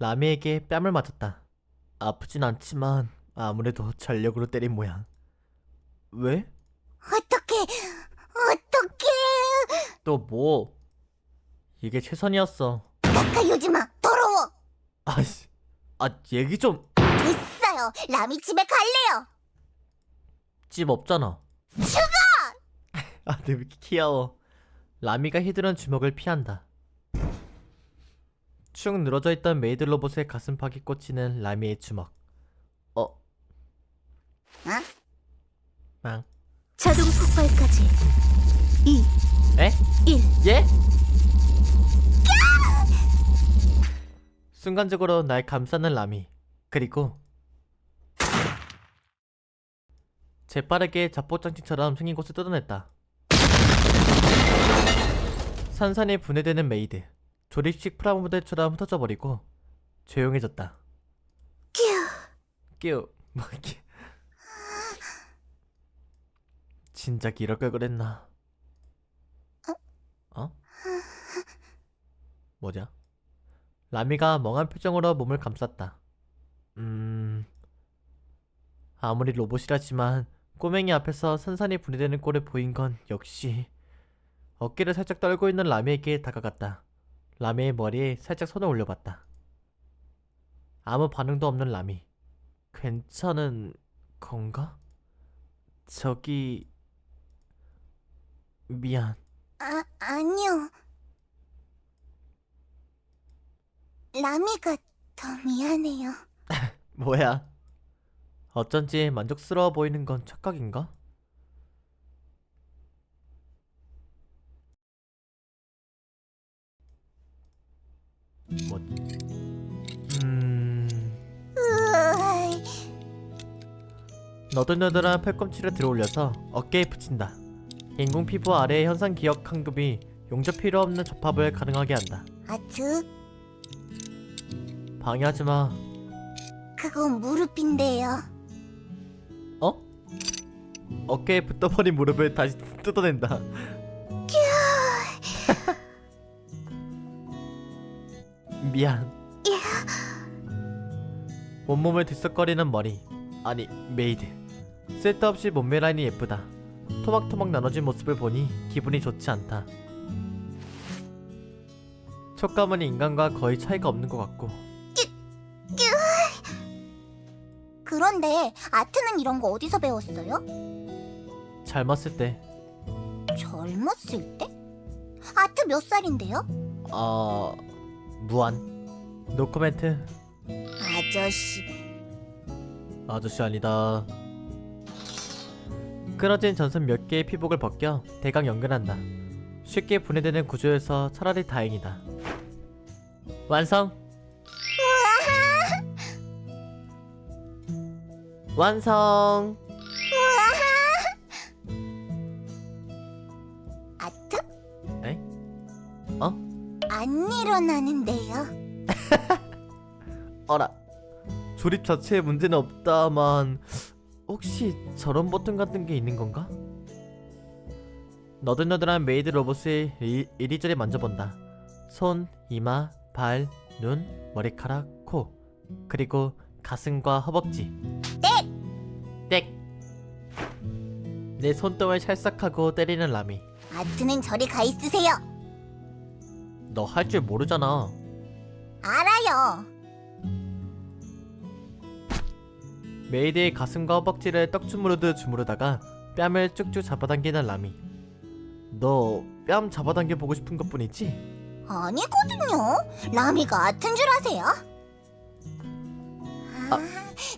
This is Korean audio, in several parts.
라미에게 뺨을 맞았다. 아프진 않지만 아무래도 전력으로 때린 모양. 왜? 어떡해, 어떡해. 또 뭐? 이게 최선이었어. 닦아요지 마, 더러워. 아씨, 얘기 좀. 됐어요. 라미 집에 갈래요. 집 없잖아. 왜 이렇게 귀여워. 라미가 휘두른 주먹을 피한다. 축 늘어져 있던 메이드 로봇의 가슴팍이 꽂히는 라미의 주먹. 망. 자동 폭발까지 2, 에? 1. 예? 순간적으로 날 감싸는 라미. 그리고 재빠르게 자포장치처럼 생긴 곳을 뜯어냈다. 산산이 분해되는 메이드. 조립식 프라모델처럼 흩어져 버리고 조용해졌다. 끼우. 진작 이럴 걸 그랬나. 뭐냐? 라미가 멍한 표정으로 몸을 감쌌다. 아무리 로봇이라지만 꼬맹이 앞에서 산산이 분해되는 꼴을 보인 건 역시. 어깨를 살짝 떨고 있는 라미에게 다가갔다. 라미의 머리에 살짝 손을 올려봤다. 아무 반응도 없는 라미. 괜찮은 건가? 저기... 미안. 아니요. 라미가 더 미안해요. 뭐야? 어쩐지 만족스러워 보이는 건 착각인가? 뭐... 으아이. 너덜너덜한 팔꿈치를 들어올려서 어깨에 붙인다. 인공 피부 아래의 현상 기억 황금이 용접 필요 없는 접합을 가능하게 한다. 아트, 방해하지 마. 그건 무릎인데요. 어? 어깨에 붙어버린 무릎을 다시 뜯어낸다. 미안. 온몸을 들썩거리는 머리. 아니, 메이드. 쓸데없이 몸매 라인이 예쁘다. 토막토막 나눠진 모습을 보니 기분이 좋지 않다. 촉감은 인간과 거의 차이가 없는 것 같고. 그런데 아트는 이런 거 어디서 배웠어요? 젊었을 때. 젊었을 때? 아트 몇 살인데요? 무한. 노코멘트. 아저씨. 아저씨 아니다. 끊어진 전선 몇 개의 피복을 벗겨 대강 연결한다. 쉽게 분해되는 구조여서 차라리 다행이다. 완성! 완성! 아트? 에? 안 일어나는데요. 어라. 조립 자체에 문제는 없다만 혹시 저런 버튼 같은 게 있는 건가? 너덜너덜한 메이드 로봇을 이리저리 만져본다. 손, 이마, 발, 눈, 머리카락, 코, 그리고 가슴과 허벅지. 땡! 내 손등을 찰싹하고 때리는 라미. 아트는 저리 가 있으세요. 너 할 줄 모르잖아. 알아요. 메이드의 가슴과 허벅지를 떡주무르듯 주무르다가 뺨을 쭉쭉 잡아당기는 라미. 너 뺨 잡아당겨 보고 싶은 것뿐이지? 아니거든요. 라미가 아트인 줄 아세요?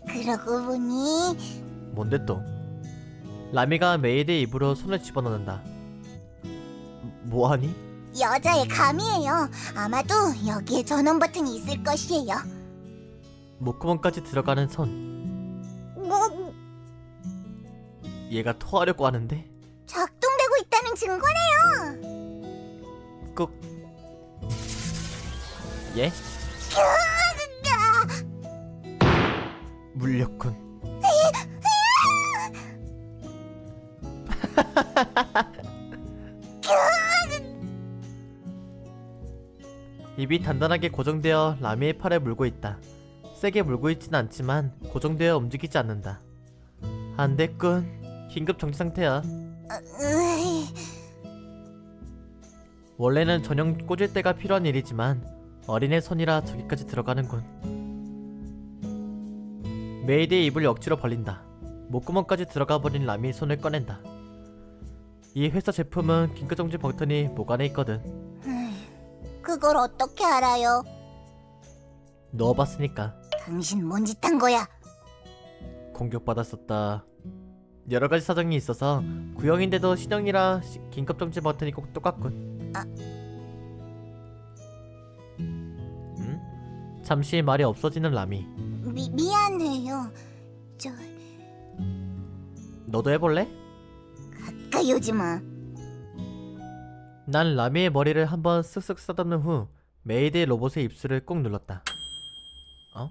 그러고 보니 뭔데 또? 라미가 메이드의 입으로 손을 집어넣는다. 뭐하니? 여자의 감이에요. 아마도 여기에 전원 버튼이 있을 것이에요. 목구멍까지 들어가는 손. 뭐 얘가 토하려고 하는데? 작동되고 있다는 증거네요. 꾹. 예? 물렸군. 입이 단단하게 고정되어 라미의 팔을 물고 있다. 세게 물고 있진 않지만 고정되어 움직이지 않는다. 안 됐군. 긴급 정지 상태야. 으이, 원래는 전용 꽂을 때가 필요한 일이지만 어린애 손이라 저기까지 들어가는군. 메이드의 입을 억지로 벌린다. 목구멍까지 들어가 버린 라미의 손을 꺼낸다. 이 회사 제품은 긴급정지 버튼이 목 안에 있거든. 그걸 어떻게 알아요? 넣어봤으니까. 당신 뭔 짓 한 거야? 공격받았었다. 여러가지 사정이 있어서 구형인데도 신형이라 긴급정지 버튼이 꼭 똑같군. 응? 잠시 말이 없어지는 라미. 미안해요. 너도 해볼래? 가까이 오지 마. 난 라미의 머리를 한번 쓱쓱 쓰다듬는 후 메이드의 로봇의 입술을 꾹 눌렀다. 어?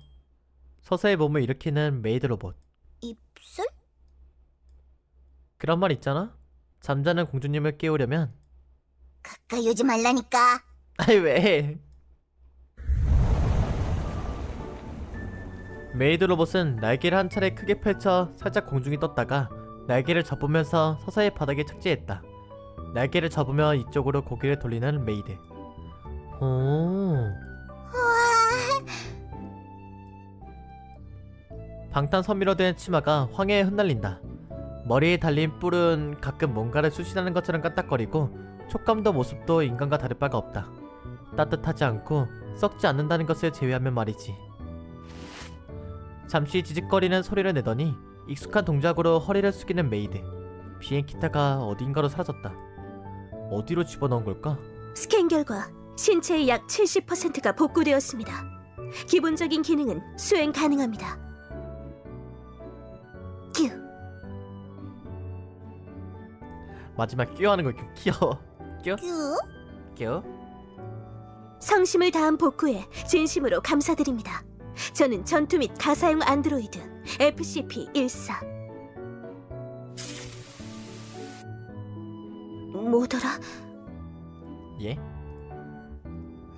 서서히 몸을 일으키는 메이드 로봇. 입술? 그런 말 있잖아? 잠자는 공주님을 깨우려면. 가까이 오지 말라니까. 아이 왜? 메이드 로봇은 날개를 한 차례 크게 펼쳐 살짝 공중에 떴다가 날개를 접으면서 서서히 바닥에 착지했다. 날개를 접으며 이쪽으로 고개를 돌리는 메이드. 오. 방탄 섬유로 된 치마가 황해에 흩날린다. 머리에 달린 뿔은 가끔 뭔가를 수신하는 것처럼 까딱거리고 촉감도 모습도 인간과 다를 바가 없다. 따뜻하지 않고 썩지 않는다는 것을 제외하면 말이지. 잠시 지직거리는 소리를 내더니 익숙한 동작으로 허리를 숙이는 메이드. 비행 기타가 어딘가로 사라졌다. 어디로 집어넣은 걸까? 스캔 결과 신체의 약 70%가 복구되었습니다. 기본적인 기능은 수행 가능합니다. 큐. 마지막 끼어하는 거 귀여워. 끼어? 큐? 끼어? 성심을 다한 복구에 진심으로 감사드립니다. 저는 전투 및 가사용 안드로이드 SCP-14. 뭐더라? 예?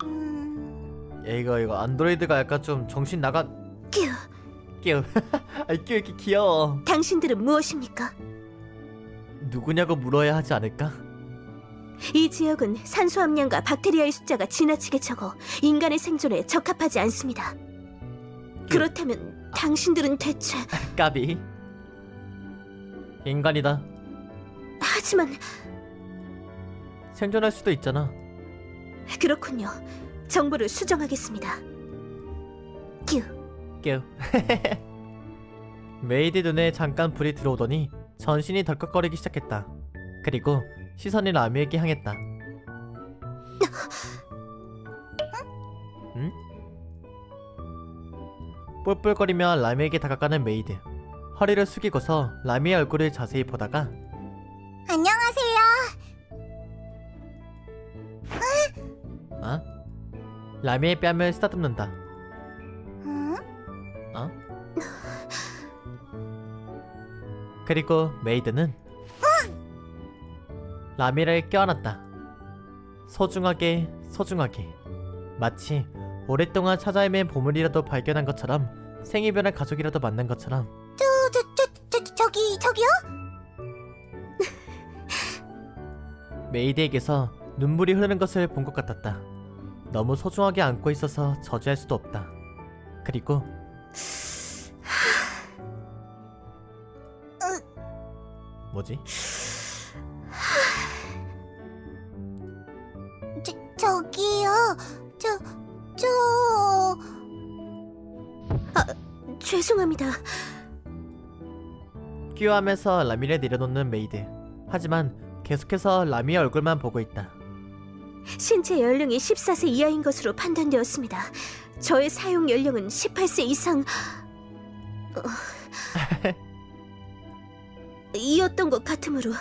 음, 이거 안드로이드가 약간 좀 정신 나가. 큐. 끼어. 아이 끼어 이렇게 귀여워. 당신들은 무엇입니까? 누구냐고 물어야 하지 않을까? 이 지역은 산소 함량과 박테리아의 숫자가 지나치게 적어 인간의 생존에 적합하지 않습니다. 그렇다면 당신들은 대체... 까비. 인간이다. 하지만 생존할 수도 있잖아. 그렇군요. 정보를 수정하겠습니다. 큐. 끼어. 메이드 눈에 잠깐 불이 들어오더니 전신이 덜컥거리기 시작했다. 그리고 시선이 라미에게 향했다. 응? 뿔뿔거리며 라미에게 다가가는 메이드. 허리를 숙이고서 라미의 얼굴을 자세히 보다가 안녕하세요. 어? 라미의 뺨을 쓰다듬는다. 응? 어? 그리고 메이드는 라미를 껴안았다. 소중하게 소중하게, 마치 오랫동안 찾아 헤맨 보물이라도 발견한 것처럼, 생이별한 가족이라도 만난 것처럼. 저기요? 메이드에게서 눈물이 흐르는 것을 본 것 같았다. 너무 소중하게 안고 있어서 저지할 수도 없다. 그리고 뭐지? 저기요. 죄송합니다. 끼워하면서 라미를 내려놓는 메이드. 하지만 계속해서 라미의 얼굴만 보고 있다. 신체 연령이 14세 이하인 것으로 판단되었습니다. 저의 사용 연령은 18세 이상... 이었던 것 같으므로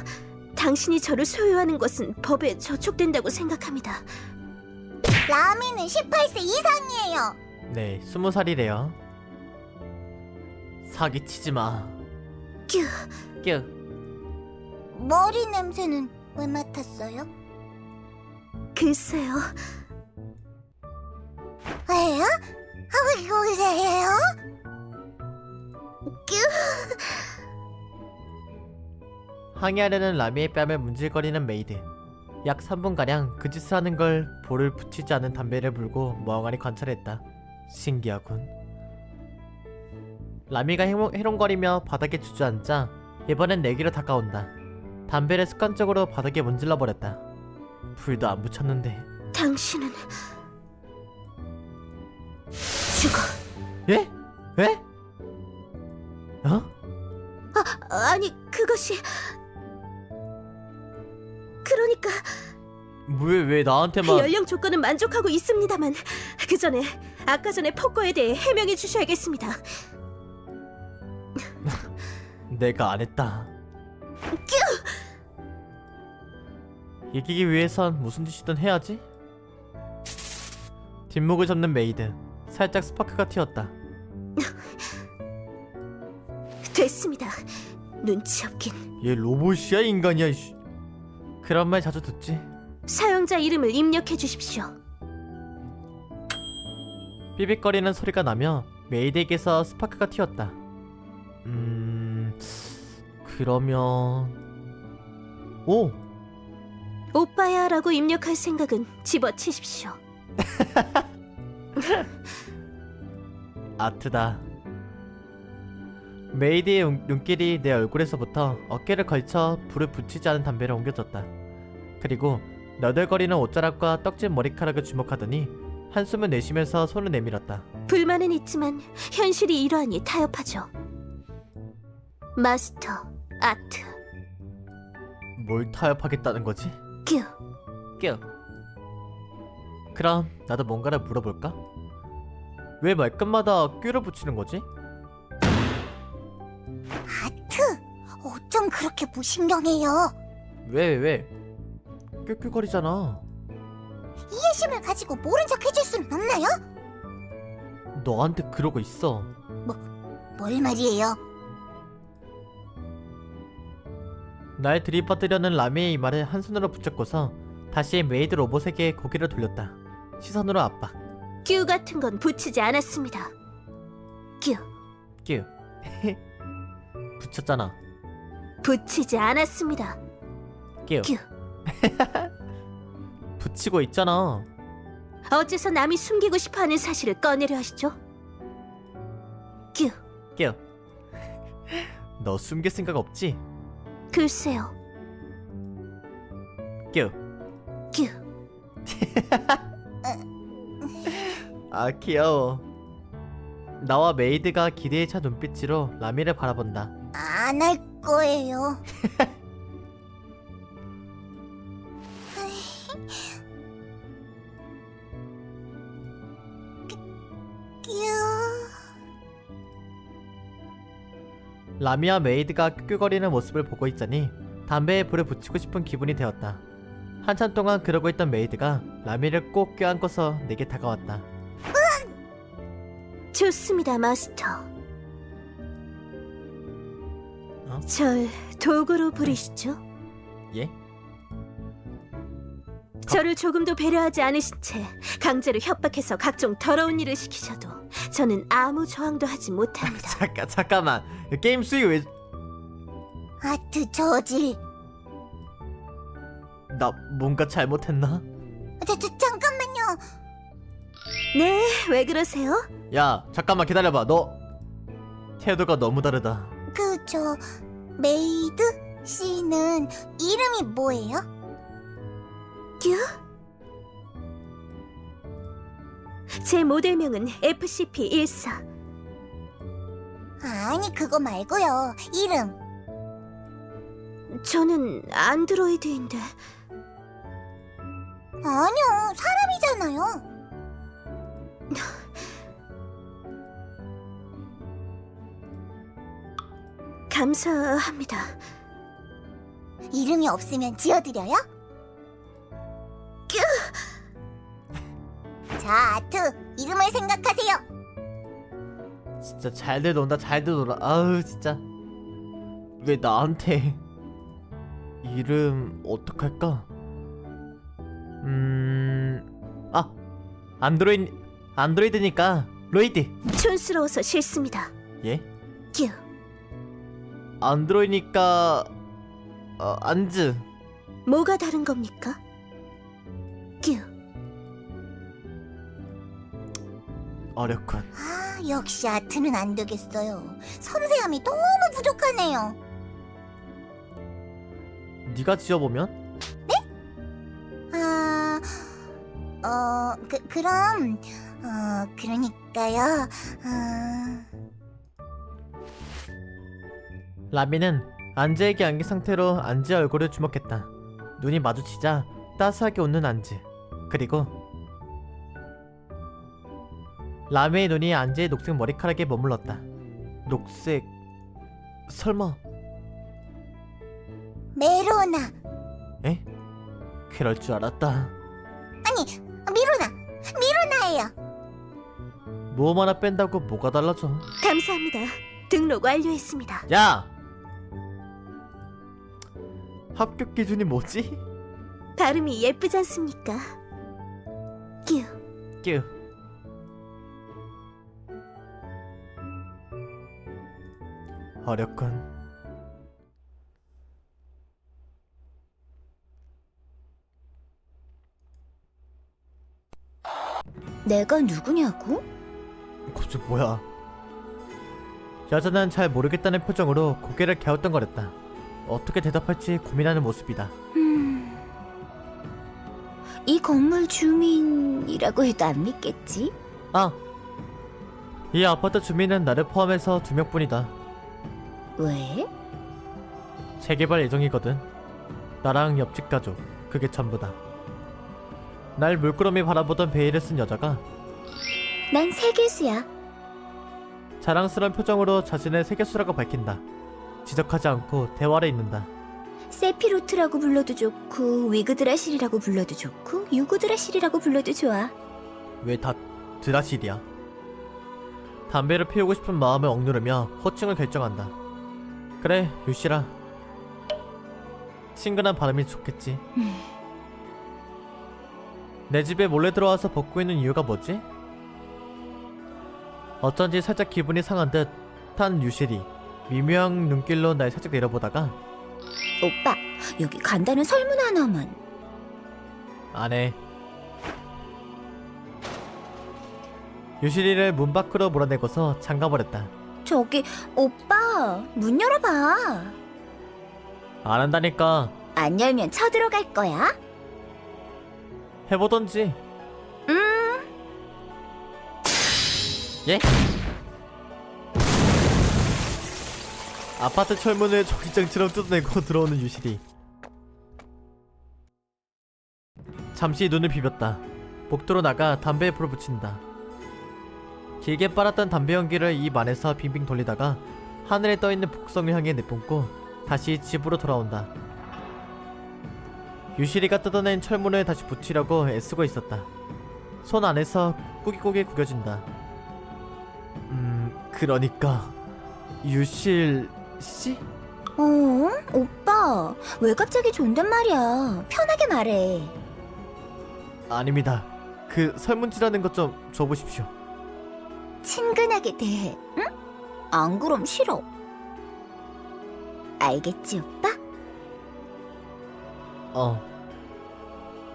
당신이 저를 소유하는 것은 법에 저촉된다고 생각합니다. 라미는 18세 이상이에요. 네, 20살이래요. 사기치지 마. 큐. 끼. 머리 냄새는 왜 맡았어요? 글쎄요. 왜요? 이거세요? 항의하려는 라미의 뺨을 문질거리는 메이드. 약 3분가량 그 짓을 하는 걸 볼을 붙이지 않은 담배를 불고 멍하니 관찰했다. 신기하군. 라미가 해롱거리며 바닥에 주저앉자 이번엔 내기로 다가온다. 담배를 습관적으로 바닥에 문질러 버렸다. 불도 안 붙였는데. 당신은 죽어. 예? 예? 어? 아니 그것이 그러니까 왜 나한테만. 연령 조건은 만족하고 있습니다만 그 전에 아까 전에 폭거에 대해 해명해 주셔야겠습니다. 내가 안 했다. 이기기 위해선 무슨 짓이든 해야지. 뒷목을 잡는 메이드. 살짝 스파크가 튀었다. 됐습니다. 눈치 없긴. 얘 로봇이야 인간이야 이씨. 그런 말 자주 듣지. 사용자 이름을 입력해 주십시오. 삐빅거리는 소리가 나며 메이드에게서 스파크가 튀었다. 그러면 오! 오빠야 라고 입력할 생각은 집어치십시오. 아트다. 메이드의 눈길이 내 얼굴에서부터 어깨를 걸쳐 불을 붙이지 않은 담배를 옮겨졌다. 그리고 너덜거리는 옷자락과 떡진 머리카락을 주목하더니 한숨을 내쉬면서 손을 내밀었다. 불만은 있지만 현실이 이러하니 타협하죠. 마스터 아트 뭘 타협하겠다는 거지? 큐. 그럼 나도 뭔가를 물어볼까? 왜 말끝마다 꾀를 붙이는 거지? 아트, 어쩜 그렇게 무신경해요? 왜? 꾀꾀거리잖아. 이해심을 가지고 모른 척 해줄 수는 없나요? 너한테 그러고 있어. 뭘 말이에요? 날 들이받으려는 라미의 이마를 한 손으로 붙잡고서 다시 메이드 로봇에게 고개를 돌렸다. 시선으로 압박. 큐 같은 건 붙이지 않았습니다. 큐. 뀨. 붙였잖아. 붙이지 않았습니다. 뀨. 큐. 붙이고 있잖아. 어째서 남이 숨기고 싶어하는 사실을 꺼내려 하시죠? 큐. 뀨. 너 숨길 생각 없지? 글쎄요. 뀨. 큐. 아 귀여워. 나와 메이드가 기대에 차 눈빛으로 라미를 바라본다. 안 할 거예요. 라미와 메이드가 끄끄거리는 모습을 보고 있자니 담배에 불을 붙이고 싶은 기분이 되었다. 한참 동안 그러고 있던 메이드가 라미를 꼭 껴안고서 내게 다가왔다. 좋습니다, 마스터. 어? 절 도구로 부리시죠? 예? 저를 조금도 배려하지 않으신 채 강제로 협박해서 각종 더러운 일을 시키셔도 저는 아무 저항도 하지 못합니다. 잠깐만. 게임 수익 왜... 아트 저질. 나 뭔가 잘못했나? 잠깐만요. 네, 왜 그러세요? 야 잠깐만 기다려봐. 너 태도가 너무 다르다. 메이드 씨는 이름이 뭐예요? 큐? 제 모델명은 SCP-14. 아니 그거 말고요. 이름. 저는 안드로이드인데. 아니요, 사람이잖아요. 감사합니다. 이름이 없으면 지어드려요? 자, 아트, 이름을 생각하세요. 진짜 잘들 논다. 잘들 놀아. 아우 진짜. 왜 나한테. 이름 어떡할까? 안드로이드. 안드로이드니까 로이드. 촌스러워서 싫습니다. 예? 규. 안드로이드니까 안즈. 뭐가 다른 겁니까? 규. 어렵군. 아, 역시 아트는 안 되겠어요. 섬세함이 너무 부족하네요. 네가 지어보면? 그럼, 그러니까요, 라미는 안즈에게 안긴 상태로 안즈의 얼굴을 주목했다. 눈이 마주치자 따스하게 웃는 안즈. 그리고 라미의 눈이 안즈의 녹색 머리카락에 머물렀다. 녹색... 설마... 메로나. 에? 그럴 줄 알았다. 아니, 미로나예요. 모험 하나 뺀다고 뭐가 달라져? 감사합니다. 등록 완료했습니다. 야! 합격 기준이 뭐지? 발음이 예쁘지 않습니까? 규. 끼. 어렵군. 내가 누구냐고? 갑자기 뭐야? 여자는 잘 모르겠다는 표정으로 고개를 갸우뚱거렸다. 어떻게 대답할지 고민하는 모습이다. 이 건물 주민이라고 해도 안 믿겠지? 아! 이 아파트 주민은 나를 포함해서 2명뿐이다. 왜? 재개발 예정이거든. 나랑 옆집 가족, 그게 전부다. 날 물끄러미 바라보던 베일을 쓴 여자가 난 세계수야. 자랑스러운 표정으로 자신의 세계수라고 밝힌다. 지적하지 않고 대화를 잇는다. 세피로트라고 불러도 좋고 위그드라실이라고 불러도 좋고 유그드라실이라고 불러도 좋아. 왜 다 드라실이야? 담배를 피우고 싶은 마음을 억누르며 호칭을 결정한다. 그래, 유시라. 친근한 발음이 좋겠지. 내 집에 몰래 들어와서 벗고 있는 이유가 뭐지? 어쩐지 살짝 기분이 상한 듯한 유실이 미묘한 눈길로 날 살짝 내려보다가 오빠, 여기 간다는 설문 하나만. 안 해. 유실이를 문 밖으로 몰아내고서 잠가버렸다. 저기 오빠, 문 열어봐. 안 한다니까. 안 열면 쳐들어갈 거야. 해보던지. 예? 아파트 철문을 종이장처럼 뜯어내고 들어오는 유실이. 잠시 눈을 비볐다. 복도로 나가 담배에 불을 붙인다. 길게 빨았던 담배 연기를 입 안에서 빙빙 돌리다가 하늘에 떠있는 복성을 향해 내뿜고 다시 집으로 돌아온다. 유실이가 뜯어낸 철문을 다시 붙이려고 애쓰고 있었다. 손 안에서 꾸깃꾸깃 구겨진다. 그러니까 유실 씨? 오빠, 왜 갑자기 존댓말이야? 편하게 말해. 아닙니다. 그 설문지라는 것 좀 줘보십시오. 친근하게 대해, 응? 안 그럼 싫어. 알겠지, 오빠?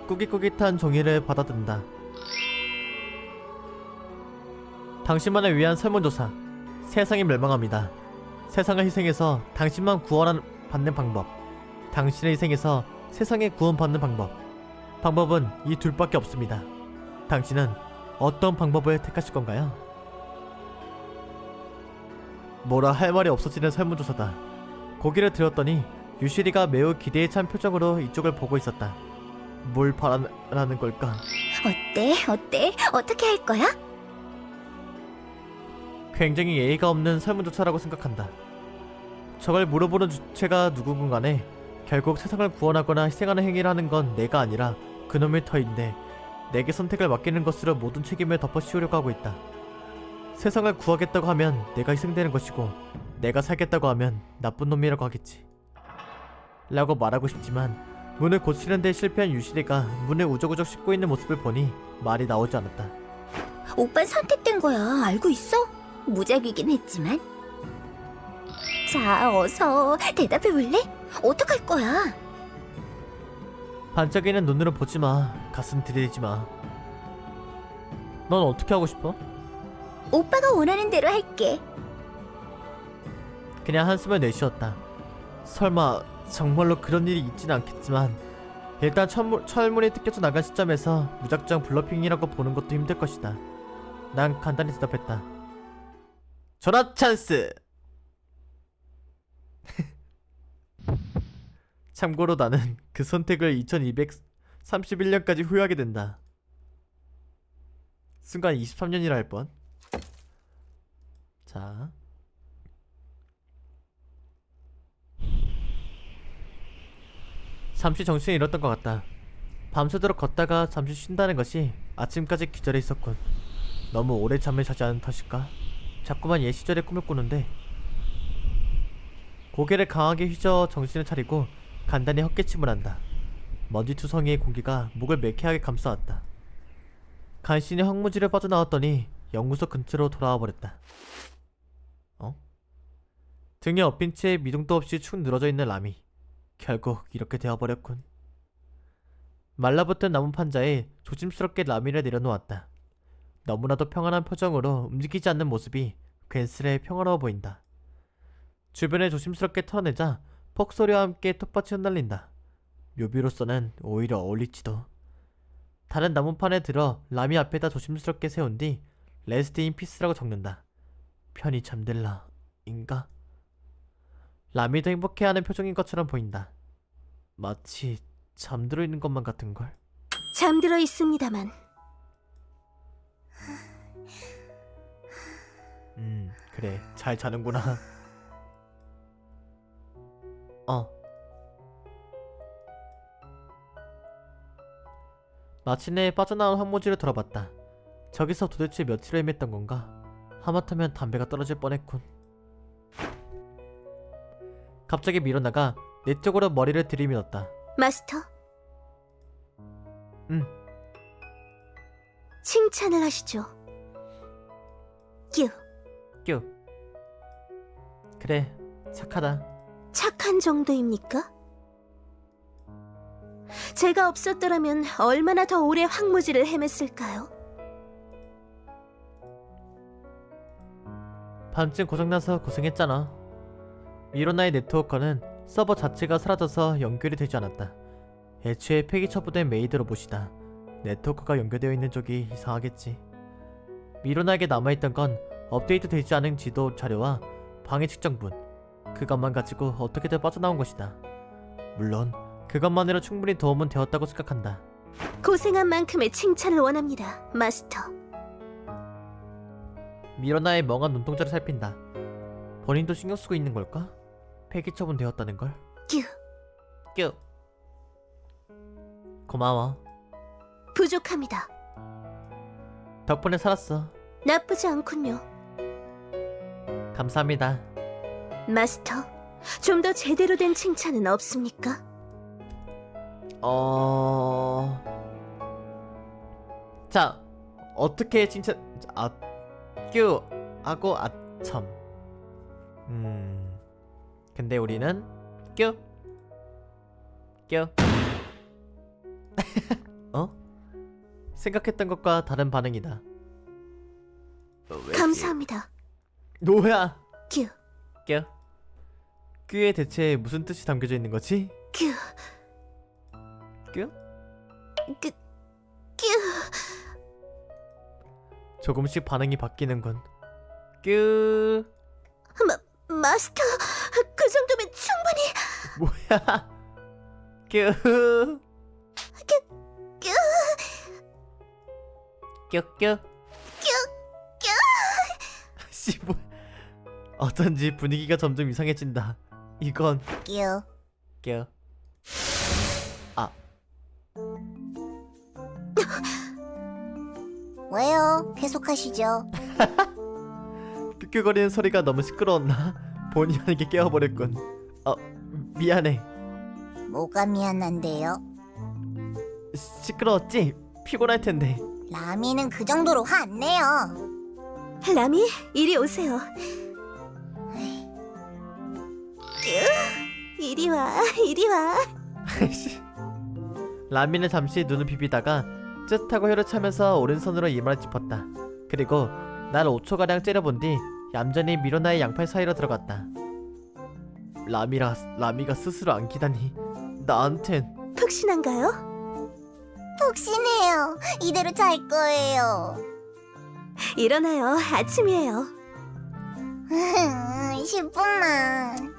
꾸깃꾸깃한 종이를 받아든다. 당신만을 위한 설문조사. 세상이 멸망합니다. 세상을 희생해서 당신만 구원받는 방법. 당신을 희생해서 세상에 구원받는 방법. 방법은 이 둘밖에 없습니다. 당신은 어떤 방법을 택하실 건가요? 뭐라 할 말이 없어지는 설문조사다. 고개를 들었더니 유실이가 매우 기대에 찬 표정으로 이쪽을 보고 있었다. 뭘 바라는 걸까? 어때? 어떻게 할 거야? 굉장히 예의가 없는 설문조사라고 생각한다. 저걸 물어보는 주체가 누구건 간에 결국 세상을 구원하거나 희생하는 행위를 하는 건 내가 아니라 그놈의 터인데 내게 선택을 맡기는 것으로 모든 책임을 덮어 씌우려고 하고 있다. 세상을 구하겠다고 하면 내가 희생되는 것이고 내가 살겠다고 하면 나쁜 놈이라고 하겠지. 라고 말하고 싶지만 문을 고치는 데 실패한 유실이가 문을 우적우적 씹고 있는 모습을 보니 말이 나오지 않았다. 오빤 선택된 거야. 알고 있어? 무작위긴 했지만. 자, 어서 대답해 볼래? 어떡할 거야? 반짝이는 눈으로 보지마. 가슴 들이대지마. 넌 어떻게 하고 싶어? 오빠가 원하는 대로 할게. 그냥 한숨을 내쉬었다. 설마 정말로 그런 일이 있지는 않겠지만 일단 철문이 뜯겨져 나간 시점에서 무작정 블러핑이라고 보는 것도 힘들 것이다. 난 간단히 대답했다. 전화 찬스! 참고로 나는 그 선택을 2231년까지 후회하게 된다. 순간 23년이라 할 뻔. 자, 잠시 정신을 잃었던 것 같다. 밤새도록 걷다가 잠시 쉰다는 것이 아침까지 기절해 있었군. 너무 오래 잠을 자지 않은 탓일까? 자꾸만 옛 시절의 꿈을 꾸는데. 고개를 강하게 휘저 정신을 차리고 간단히 헛기침을 한다. 먼지투성이의 공기가 목을 매캐하게 감싸왔다. 간신히 황무지를 빠져나왔더니 연구소 근처로 돌아와 버렸다. 등에 엎인 채 미동도 없이 축 늘어져 있는 라미. 결국 이렇게 되어버렸군. 말라붙은 나무 판자에 조심스럽게 라미를 내려놓았다. 너무나도 평안한 표정으로 움직이지 않는 모습이 괜스레 평화로워 보인다. 주변에 조심스럽게 털어내자 폭소리와 함께 톱밭이 흩날린다. 묘비로서는 오히려 어울리지도. 다른 나무판에 들어 라미 앞에다 조심스럽게 세운 뒤 레스트 인 피스라고 적는다. 편히 잠들라 인가? 라미도 행복해하는 표정인 것처럼 보인다. 마치 잠들어 있는 것만 같은걸. 잠들어 있습니다만. 그래, 잘 자는구나. 마침내 빠져나온 황무지를 돌아봤다. 저기서 도대체 며칠을 헤맸던 건가? 하마터면 담배가 떨어질 뻔했군. 갑자기 밀어나가 내 쪽으로 머리를 들이밀었다. 마스터. 응. 칭찬을 하시죠. 뀨. 뀨. 그래, 착하다. 착한 정도입니까? 제가 없었더라면 얼마나 더 오래 황무지를 헤맸을까요? 밤쯤 고장나서 고생했잖아. 미로나의 네트워커는 서버 자체가 사라져서 연결이 되지 않았다. 애초에 폐기 처분된 메이드 로봇이다. 네트워크가 연결되어 있는 쪽이 이상하겠지. 미로나에게 남아있던 건 업데이트 되지 않은 지도 자료와 방해 측정분, 그것만 가지고 어떻게든 빠져나온 것이다. 물론 그것만으로 충분히 도움은 되었다고 생각한다. 고생한 만큼의 칭찬을 원합니다, 마스터. 미로나의 멍한 눈동자를 살핀다. 본인도 신경 쓰고 있는 걸까? 폐기 처분되었다는 걸. 뀨. 뀨. 고마워. 부족합니다. 덕분에 살았어. 나쁘지 않군요. 감사합니다. 마스터, 좀 더 제대로 된 칭찬은 없습니까? 자, 어떻게 칭찬... 뀨 하고 아첨. 근데 우리는 뀨 생각했던 것과 다른 반응이다. 감사합니다. 뭐야? 뀨. 뀨에 대체 무슨 뜻이 담겨져 있는 거지? 뀨. 뀨? 뀨. 조금씩 반응이 바뀌는군. 뀨. 마스터, 그 정도면 충분히. 뭐야? 뀨. 뀨. 씨, 뭐. 어쩐지 분위기가 점점 이상해진다. 이건 뀨. 뀨. 왜요? 계속하시죠. 뀨뀨거리는 소리가 너무 시끄러웠나? 본의 아니게 깨워버렸군. 미안해. 뭐가 미안한데요? 시끄러웠지? 피곤할 텐데. 라미는 그 정도로 화 안 내요. 라미, 이리 오세요. 이리 와, 이리 와. 라미는 잠시 눈을 비비다가 쯧하고 혀를 차면서 오른손으로 이마를 짚었다. 그리고 날 5초가량 째려본 뒤 얌전히 미로나의 양팔 사이로 들어갔다. 라미가 스스로 안기다니 나한텐. 푹신한가요? 푹신해요. 이대로 잘 거예요. 일어나요, 아침이에요. 10분만.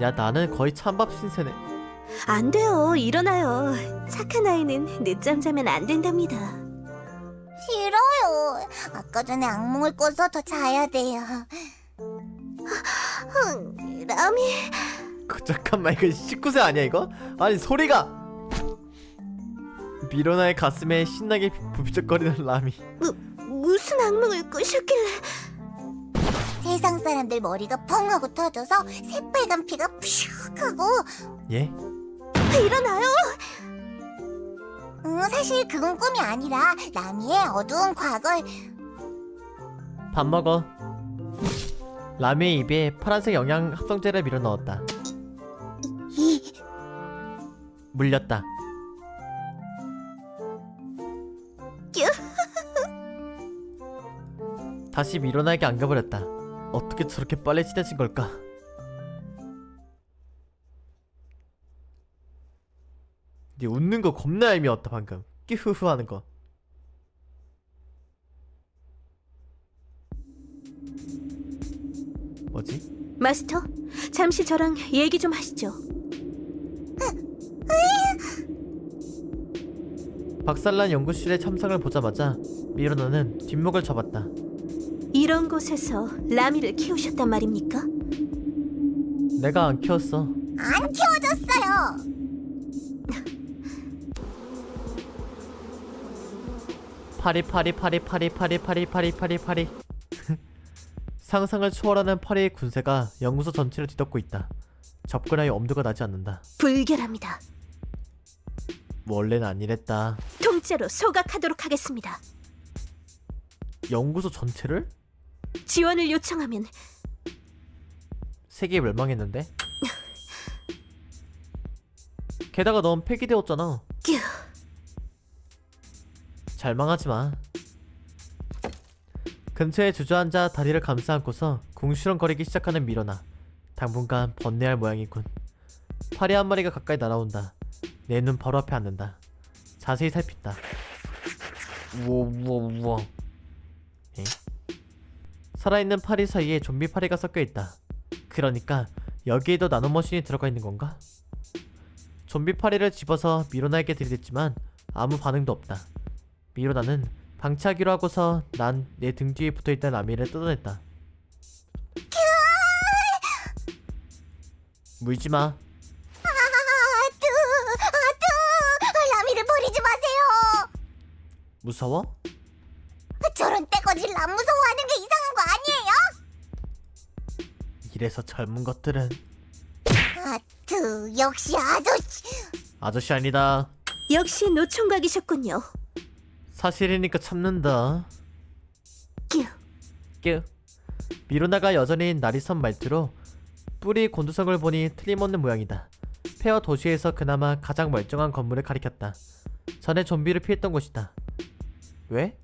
야, 나는 거의 찬밥 신세네. 안 돼요, 일어나요. 착한 아이는 늦잠 자면 안 된답니다. 싫어요. 아까 전에 악몽을 꿔서 더 자야 돼요. 라미, 잠깐만, 이거 19세 아니야 이거? 아니 소리가. 미로나의 가슴에 신나게 부비적거리는 라미. 무슨 악몽을 꾸셨길래? 세상 사람들 머리가 펑 하고 터져서 새빨간 피가 푸슉 하고. 예? 일어나요. 사실 그건 꿈이 아니라 라미의 어두운 과거를. 밥 먹어. 라미의 입에 파란색 영양 합성제를 밀어 넣었다. 물렸다. 다시 미로나에게 안겨버렸다. 어떻게 저렇게 빨리 친해진 걸까? 네 웃는 거 겁나 얄미웠다 방금. 끼후후 하는 거. 뭐지? 마스터, 잠시 저랑 얘기 좀 하시죠. 박살난 연구실의 참상을 보자마자 미로나는 뒷목을 접었다. 이런 곳에서 라미를 키우셨단 말입니까? 내가 안 키웠어. 안 키워졌어요. 파리. 상상을 초월하는 파리의 군세가 연구소 전체를 뒤덮고 있다. 접근하여 엄두가 나지 않는다. 불결합니다. 원래는 안 이랬다. 통째로 소각하도록 하겠습니다. 연구소 전체를? 지원을 요청하면 세계 멸망했는데? 게다가 넌 폐기되었잖아. 끼 잘 망하지 마. 근처에 주저앉아 다리를 감싸 안고서 궁시렁거리기 시작하는 미로나. 당분간 번뇌할 모양이군. 파리 한 마리가 가까이 날아온다. 내 눈 바로 앞에 앉는다. 자세히 살핀다. 우와. 에? 살아있는 파리 사이에 좀비 파리가 섞여있다. 그러니까 여기에도 나노머신이 들어가 있는 건가? 좀비 파리를 집어서 미로나에게 들이댔지만 아무 반응도 없다. 미로나는 방치하기로 하고서 난 내 등 뒤에 붙어있던 라미를 뜯어냈다. 물지마. 라미를 버리지 마세요. 무서워? 저런 떼거지를 안 무서워하는 게 이상한 거 아니에요? 이래서 젊은 것들은. 역시 아저씨. 아저씨 아니다. 역시 노총각이셨군요. 사실이니까 참는다. 끼 끼. 미로나가 여전히 날이 선 말투로 뿌리 곤두성을 보니 틀림없는 모양이다. 폐허 도시에서 그나마 가장 멀쩡한 건물을 가리켰다. 전에 좀비를 피했던 곳이다. 왜?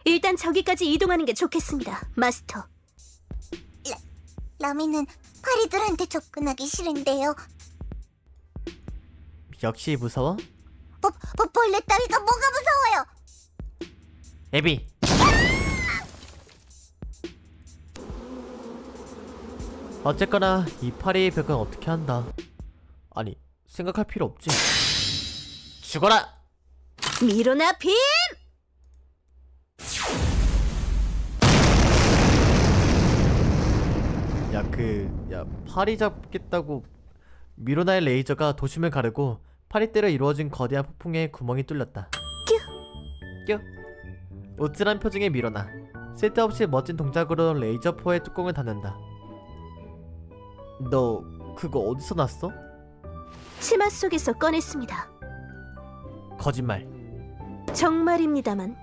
일단 저기까지 이동하는 게 좋겠습니다, 마스터. 라미는 파리들한테 접근하기 싫은데요. 역시 무서워? 벌레 따위가 뭐가 무서워요? 에비. 어쨌거나 이 파리의 벽은 어떻게 한다. 아니 생각할 필요 없지. 죽어라. 미로나 빔! 야 파리 잡겠다고 미로나의 레이저가 도심을 가르고 파리대로 이루어진 거대한 폭풍에 구멍이 뚫렸다. 뀨. 우쭐한 표정의 미로나. 쓸데없이 멋진 동작으로 레이저포의 뚜껑을 닫는다. 너 그거 어디서 났어? 치마 속에서 꺼냈습니다. 거짓말. 정말입니다만.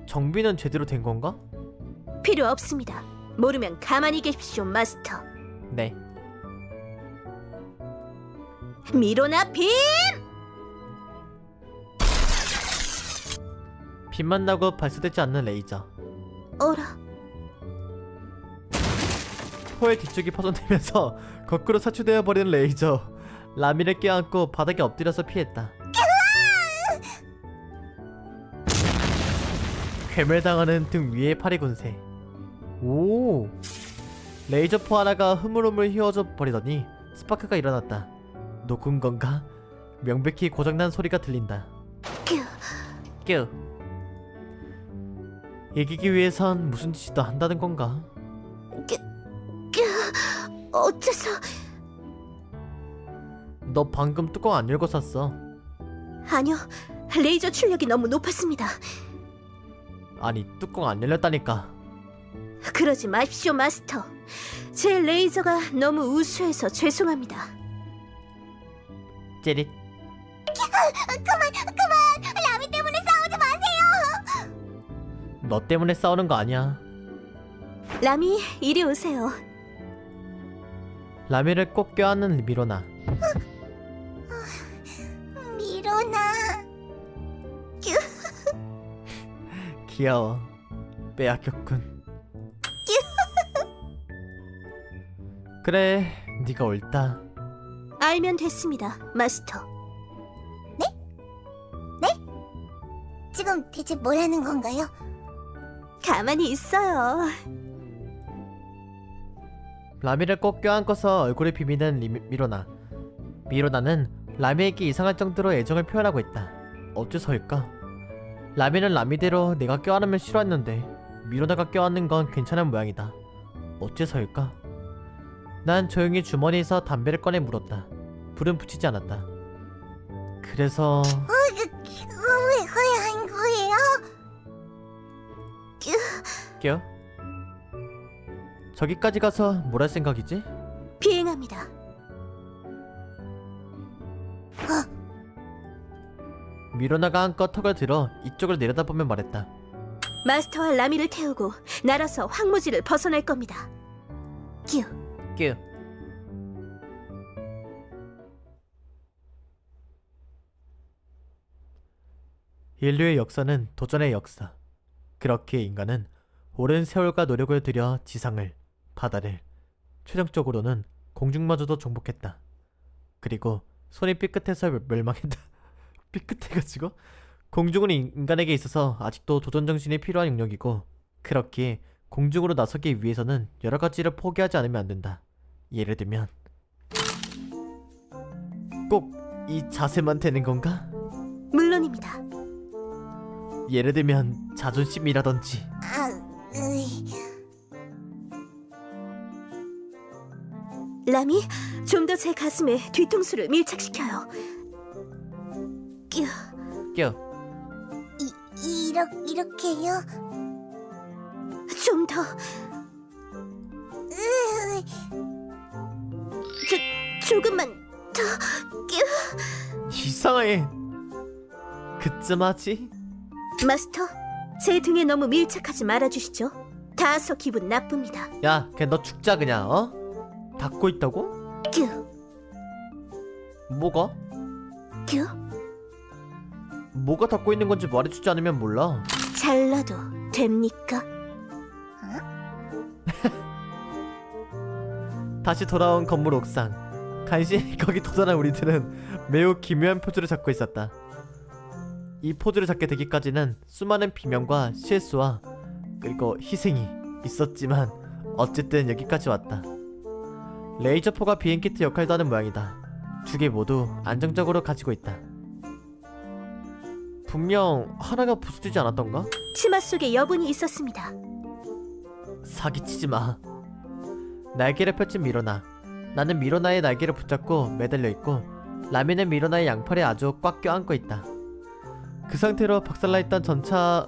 정비는 제대로 된 건가? 필요 없습니다. 모르면 가만히 계십시오, 마스터. 네. 미로나 빔! 빛만 나고 발사되지 않는 레이저. 어라, 포의 뒤쪽이 파손되면서 거꾸로 사출되어 버리는 레이저. 라미를 껴안고 바닥에 엎드려서 피했다. 괴멸당하는 등 위에 파리 군세. 오, 레이저 포 하나가 흐물흐물 휘어져 버리더니 스파크가 일어났다. 녹은 건가? 명백히 고장난 소리가 들린다. 뀨. 이기기 위해선 무슨 짓도 한다는 건가? 어째서... 너 방금 뚜껑 안 열고 샀어. 아니요, 레이저 출력이 너무 높았습니다. 아니, 뚜껑 안 열렸다니까. 그러지 마십시오, 마스터. 제 레이저가 너무 우수해서 죄송합니다. 찌릿. 그만! 라미 때문에 싸우지 마세요! 너 때문에 싸우는 거 아니야. 라미, 이리 오세요. 라미를 꼭 껴안는 미로나. 미로나. 귀여워. 빼앗겼군. 그래, 네가 옳다. 알면 됐습니다, 마스터. 지금 대체 뭘 하는 건가요? 가만히 있어요. 라미를 꼭 껴안고서 얼굴을 비비는 미로나. 미로나는 라미에게 이상할 정도로 애정을 표현하고 있다. 어째서일까? 라미는 라미대로 내가 껴안으면 싫어했는데 미로나가 껴안는 건 괜찮은 모양이다. 어째서일까? 난 조용히 주머니에서 담배를 꺼내 물었다. 불은 붙이지 않았다. 그래서... 왜 한 거예요? 껴? 저기까지 가서 뭘 할 생각이지? 비행합니다. 미로나가 한껏 턱을 들어 이쪽을 내려다보며 말했다. 마스터와 라미를 태우고 날아서 황무지를 벗어날 겁니다. 뀨. 껴. 인류의 역사는 도전의 역사. 그렇게 인간은 오랜 세월과 노력을 들여 지상을, 바다를, 최종적으로는 공중마저도 정복했다. 그리고 손이 삐끗해서 멸망했다. 삐끗해가지고? 공중은 인간에게 있어서 아직도 도전정신이 필요한 영역이고, 그렇기에 공중으로 나서기 위해서는 여러 가지를 포기하지 않으면 안 된다. 예를 들면 꼭 이 자세만 되는 건가? 물론입니다. 예를 들면 자존심이라든지. 라미, 좀 더 제 가슴에 뒤통수를 밀착시켜요. 뀨. 껴. 이렇게요? 좀 더. 조금만 더. 뀨. 이상해. 그쯤 하지? 마스터, 제 등에 너무 밀착하지 말아주시죠. 닿아서 기분 나쁩니다. 야, 그냥 너 죽자 그냥. 어? 닫고 있다고? 뀨. 뭐가? 뀨. 뭐가 닫고 있는 건지 말해주지 않으면 몰라. 잘라도 됩니까? 다시 돌아온 건물 옥상. 간신히 거기 도달한 우리들은 매우 기묘한 포즈를 잡고 있었다. 이 포즈를 잡게 되기까지는 수많은 비명과 실수와 그리고 희생이 있었지만 어쨌든 여기까지 왔다. 레이저포가 비행키트 역할도 하는 모양이다. 두 개 모두 안정적으로 가지고 있다. 분명 하나가 부서지지 않았던가? 치마 속에 여분이 있었습니다. 사기치지 마. 날개를 펼친 미로나. 나는 미로나의 날개를 붙잡고 매달려 있고 라미는 미로나의 양팔에 아주 꽉 껴안고 있다. 그 상태로 박살나있던 전차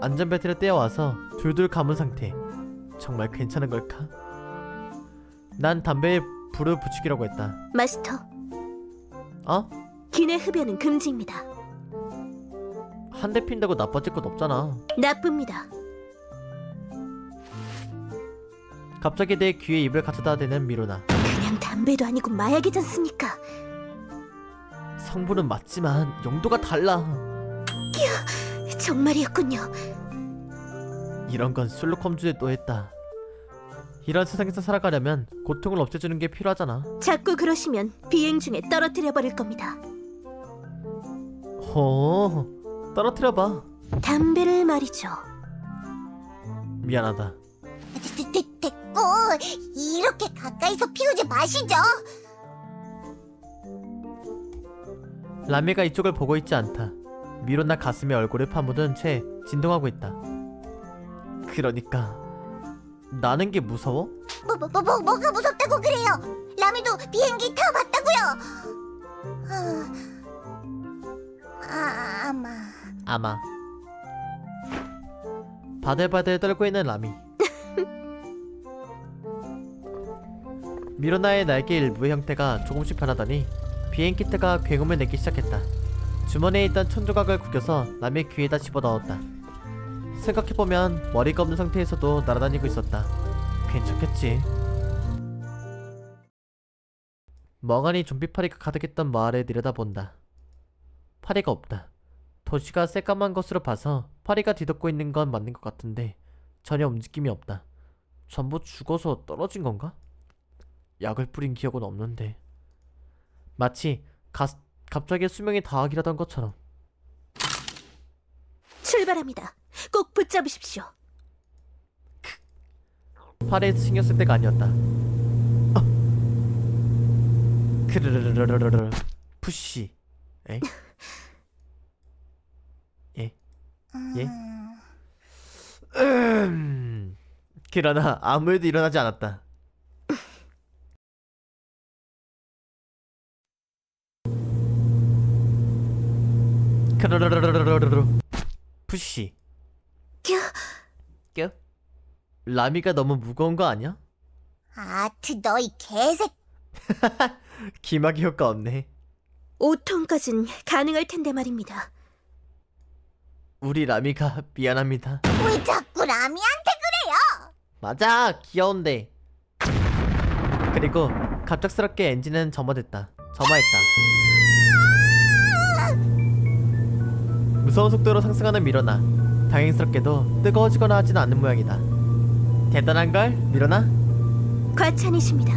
안전벨트를 떼어와서 둘둘 감은 상태. 정말 괜찮은 걸까? 난 담배에 불을 붙이기라고 했다. 마스터, 어? 기내 흡연은 금지입니다. 한 대 핀다고 나빠질 것 없잖아. 나쁩니다. 갑자기 내 귀에 입을 갖다 대는 미로나. 그냥 담배도 아니고 마약이지 않습니까? 성분은 맞지만 용도가 달라. 정말이었군요. 이런 건 셜록 홈즈에 또 했다. 이런 세상에서 살아가려면 고통을 없애주는 게 필요하잖아. 자꾸 그러시면 비행 중에 떨어뜨려 버릴 겁니다. 떨어뜨려봐. 담배를 말이죠. 미안하다. 됐고, 이렇게 가까이서 피우지 마시죠. 라미가 이쪽을 보고 있지 않다. 미로나 가슴에 얼굴을 파묻은 채 진동하고 있다. 그러니까 나는 게 무서워? 뭐가 무섭다고 그래요? 라미도 비행기 타봤다고요. 아마. 바들바들 떨고 있는 라미. 미로나의 날개 일부의 형태가 조금씩 변하더니 비행 키트가 굉음을 내기 시작했다. 주머니에 있던 천조각을 구겨서 라미의 귀에다 집어넣었다. 생각해보면 머리가 없는 상태에서도 날아다니고 있었다. 괜찮겠지. 멍하니 좀비파리가 가득했던 마을에 내려다본다. 파리가 없다. 도시가 새까만 것으로 봐서 파리가 뒤덮고 있는 건 맞는 것 같은데 전혀 움직임이 없다. 전부 죽어서 떨어진 건가? 약을 뿌린 기억은 없는데 마치 갑자기 수명이 다하기라던 것처럼. 출발합니다. 꼭 붙잡으십시오. 파리에서 신경 쓸 때가 아니었다. 크르르르르르르 푸시. 에? 예? 그러나 아무 일도 일어나지 않았다. 크르르르르르르 푸시. 껴? 라미가 너무 무거운 거 아니야? 아트 너희 개새. 기막이 효과 없네. 5톤까진 가능할 텐데 말입니다. 우리 라미가 미안합니다. 왜 자꾸 라미한테 그래요? 맞아, 귀여운데. 그리고 갑작스럽게 엔진은 점화했다. 무서운 속도로 상승하는 미로나. 다행스럽게도 뜨거워지거나 하지는 않는 모양이다. 대단한걸, 미로나? 과찬이십니다.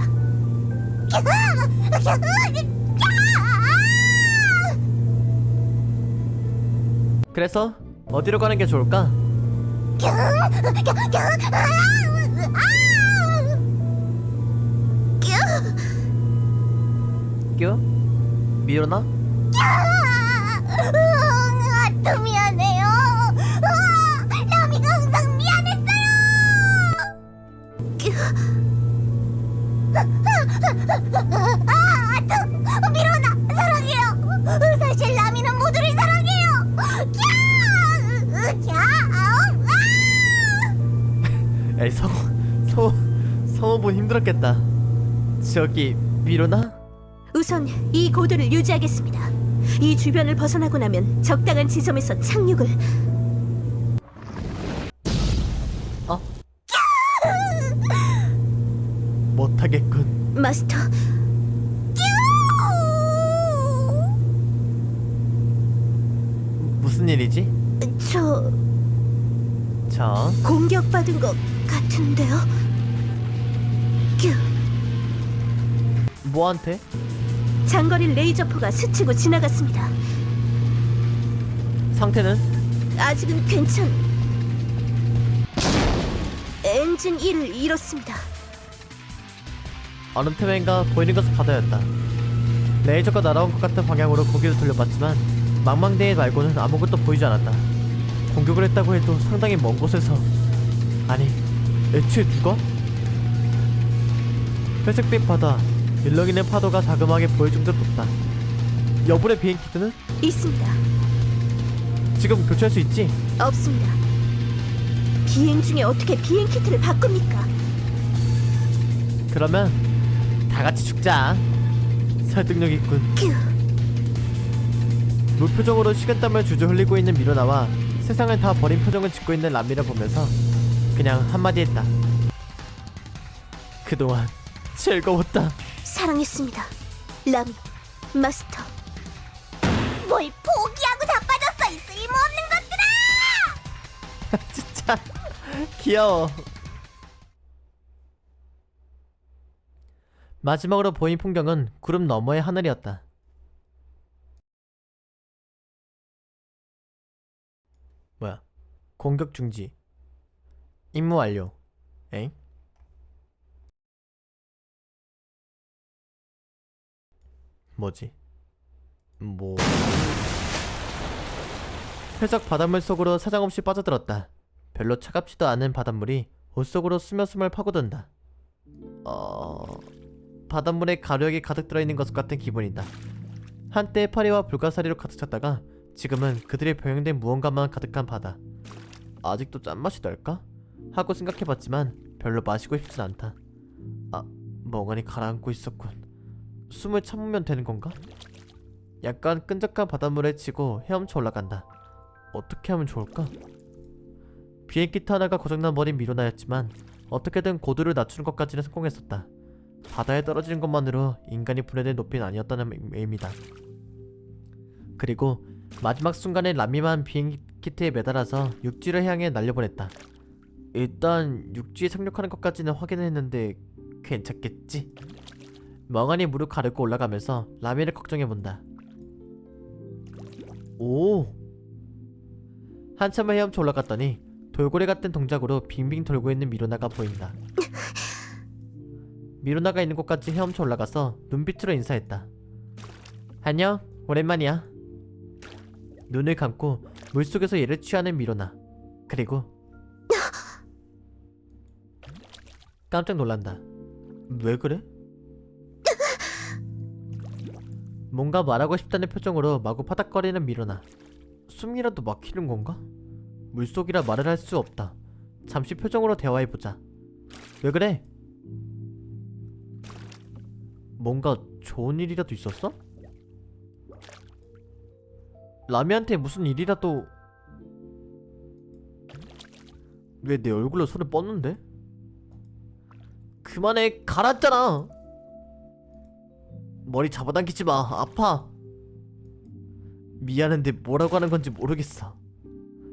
그래서 어디로 가는 게 좋을까? 껴? 미로나? 아트 미안해요. 라미가 항상 미안했어요. 아트 미로나 사랑해요. 사실 라미는 모두를 사랑해요. 에이, 성우분 힘들었겠다. 저기 미로나? 우선 이 고도를 유지하겠습니다. 이 주변을 벗어나고 나면 적당한 지점에서 착륙을. 못하겠군. 마스터, 무슨 일이지? 저 공격받은 것 같은데요? 뭐한테? 장거리 레이저포가 스치고 지나갔습니다. 상태는? 아직은 엔진 1을 잃었습니다. 어느 틈엔가 보이는 것을 받아였다. 레이저가 날아온 것 같은 방향으로 고개를 돌려봤지만 망망대해 말고는 아무것도 보이지 않았다. 공격을 했다고 해도 상당히 먼 곳에서. 아니, 애초에 누가? 회색빛 바다, 일렁이는 파도가 자그마하게 보일 정도로 높다. 여분의 비행 키트는? 있습니다. 지금 교체할 수 있지? 없습니다. 비행 중에 어떻게 비행 키트를 바꿉니까? 그러면 다 같이 죽자. 설득력 있군. 무표정으로 식은땀을 줄줄 흘리고 있는 미로나와 세상을 다 버린 표정을 짓고 있는 라미를 보면서 그냥 한마디 했다. 그동안 즐거웠다. 사랑했습니다. 라미, 마스터. 뭘 포기하고 자빠졌어, 이 쓸모없는 것들아! 진짜 귀여워. 마지막으로 보인 풍경은 구름 너머의 하늘이었다. 뭐야? 공격 중지. 임무 완료. 엥? 뭐지? 뭐... 회색 바닷물 속으로 사정없이 빠져들었다. 별로 차갑지도 않은 바닷물이 옷 속으로 스며스며 파고든다. 바닷물에 가루약이 가득 들어있는 것 같은 기분이다. 한때 파리와 불가사리로 가득 찼다가 지금은 그들이 병행된 무언가만 가득한 바다. 아직도 짠맛이 날까? 하고 생각해봤지만 별로 마시고 싶진 않다. 멍하니 가라앉고 있었군. 숨을 참으면 되는 건가? 약간 끈적한 바닷물에 치고 헤엄쳐 올라간다. 어떻게 하면 좋을까? 비행기 하나가 고장난 머린 미로나였지만 어떻게든 고도를 낮추는 것까지는 성공했었다. 바다에 떨어지는 것만으로 인간이 분해된 높이는 아니었다는 의미다. 그리고 마지막 순간에 라미만 비행기 키트에 매달아서 육지를 향해 날려보냈다. 일단 육지에 착륙하는 것까지는 확인했는데 괜찮겠지? 멍하니 무릎 가르고 올라가면서 라미를 걱정해본다. 오! 한참을 헤엄쳐 올라갔더니 돌고래 같은 동작으로 빙빙 돌고 있는 미로나가 보인다. 미로나가 있는 곳까지 헤엄쳐 올라가서 눈빛으로 인사했다. 안녕, 오랜만이야. 눈을 감고 물속에서 얘를 취하는 미로나. 그리고 깜짝 놀란다. 왜 그래? 뭔가 말하고 싶다는 표정으로 마구 파닥거리는 미로나. 숨이라도 막히는 건가? 물속이라 말을 할 수 없다. 잠시 표정으로 대화해보자. 왜 그래? 뭔가 좋은 일이라도 있었어? 라미한테 무슨 일이라도... 왜 내 얼굴로 손을 뻗는데? 그만해, 가랐잖아. 머리 잡아당기지 마, 아파. 미안한데 뭐라고 하는 건지 모르겠어.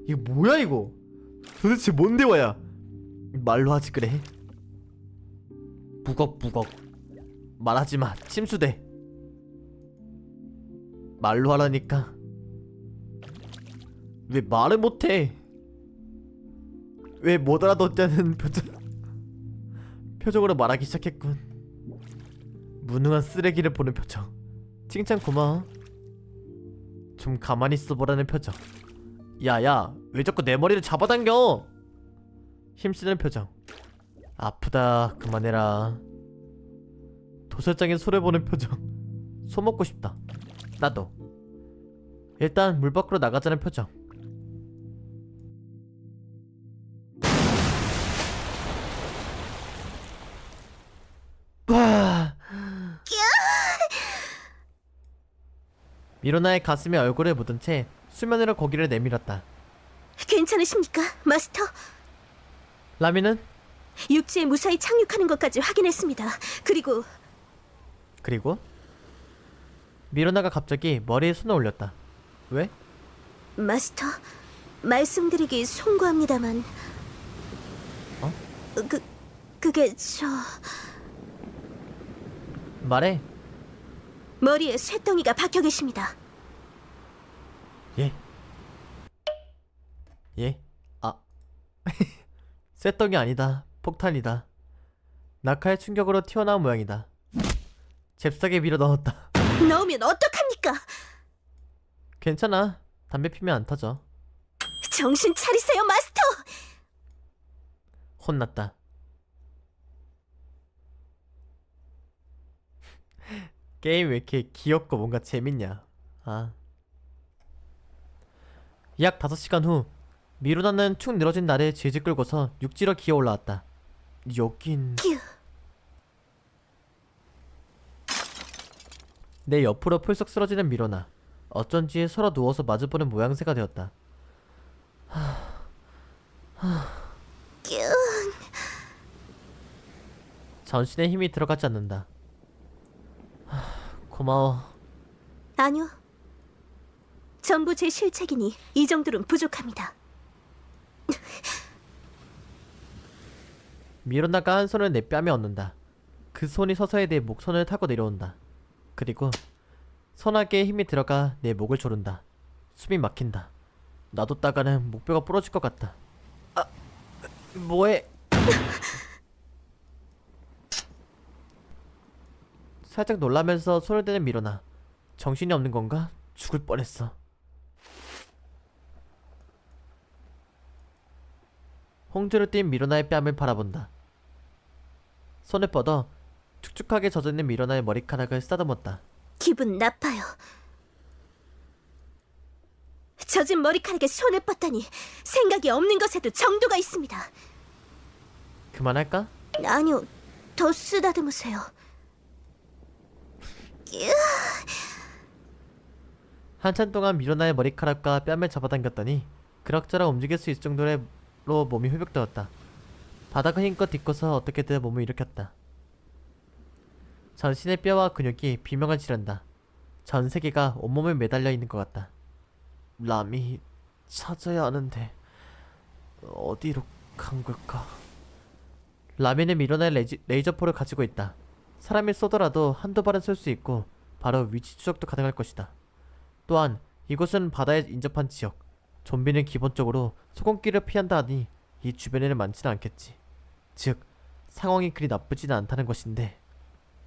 이거 뭐야 이거? 도대체 뭔 대화야? 말로 하지 그래. 부걱부걱. 말하지마, 침수돼. 말로 하라니까. 왜 말을 못해? 왜 못 알아듣냐는 표정으로 말하기 시작했군. 무능한 쓰레기를 보는 표정. 칭찬 고마워. 좀 가만히 있어보라는 표정. 야야, 왜 자꾸 내 머리를 잡아당겨? 힘쓰는 표정. 아프다, 그만해라. 도살장에 손해보는 표정. 소 먹고 싶다. 나도. 일단 물 밖으로 나가자는 표정. 와. 미로나의 가슴에 얼굴을 묻은 채 수면으로 고개를 내밀었다. 괜찮으십니까, 마스터? 라미는? 육지에 무사히 착륙하는 것까지 확인했습니다. 그리고 미로나가 갑자기 머리에 손을 올렸다. 왜? 마스터, 말씀드리기 송구합니다만 그게 말해. 머리에 쇠덩이가 박혀 계십니다. 예? 쇳덩이 아니다. 폭탄이다. 낙하의 충격으로 튀어나온 모양이다. 잽싸게 밀어 넣었다. 넣으면 어떡합니까? 괜찮아. 담배 피면 안 터져. 정신 차리세요, 마스터! 혼났다. 게임 왜 이렇게 귀엽고 뭔가 재밌냐. 약 5시간 후 미루나는 축 늘어진 나를 질질 끌고서 육지로 기어 올라왔다. 여긴... 휴. 내 옆으로 풀썩 쓰러지는 미로나. 어쩐지 서로 누워서 마주보는 모양새가 되었다. 전신에 힘이 들어가지 않는다. 고마워. 아니요. 전부 제 실책이니 이 정도는 부족합니다. 미로나가 한 손을 내 뺨에 얹는다. 그 손이 서서히 내 목선을 타고 내려온다. 그리고 손아귀에 힘이 들어가 내 목을 조른다. 숨이 막힌다. 놔뒀다가는 목뼈가 부러질 것 같다. 아, 뭐해? 살짝 놀라면서 손을 대는 미로나. 정신이 없는 건가? 죽을 뻔했어. 홍조를 띈 미로나의 뺨을 바라본다. 손을 뻗어 축축하게 젖어있는 미로나의 머리카락을 쓰다듬었다. 기분 나빠요. 젖은 머리카락에 손을 뻗다니 생각이 없는 것에도 정도가 있습니다. 그만할까? 아니요, 더 쓰다듬으세요. 한참 동안 미로나의 머리카락과 뺨을 잡아당겼더니 그럭저럭 움직일 수 있을 정도로 몸이 회복되었다. 바닥을 힘껏 딛고서 어떻게든 몸을 일으켰다. 전신의 뼈와 근육이 비명을 지른다. 전 세계가 온몸에 매달려 있는 것 같다. 람이 찾아야 하는데 어디로 간 걸까? 라미는 미로나의 레이저포를 가지고 있다. 사람이 쏘더라도 한두 발은 쏠 수 있고 바로 위치 추적도 가능할 것이다. 또한 이곳은 바다에 인접한 지역. 좀비는 기본적으로 소금길을 피한다 하니 이 주변에는 많지는 않겠지. 즉 상황이 그리 나쁘지는 않다는 것인데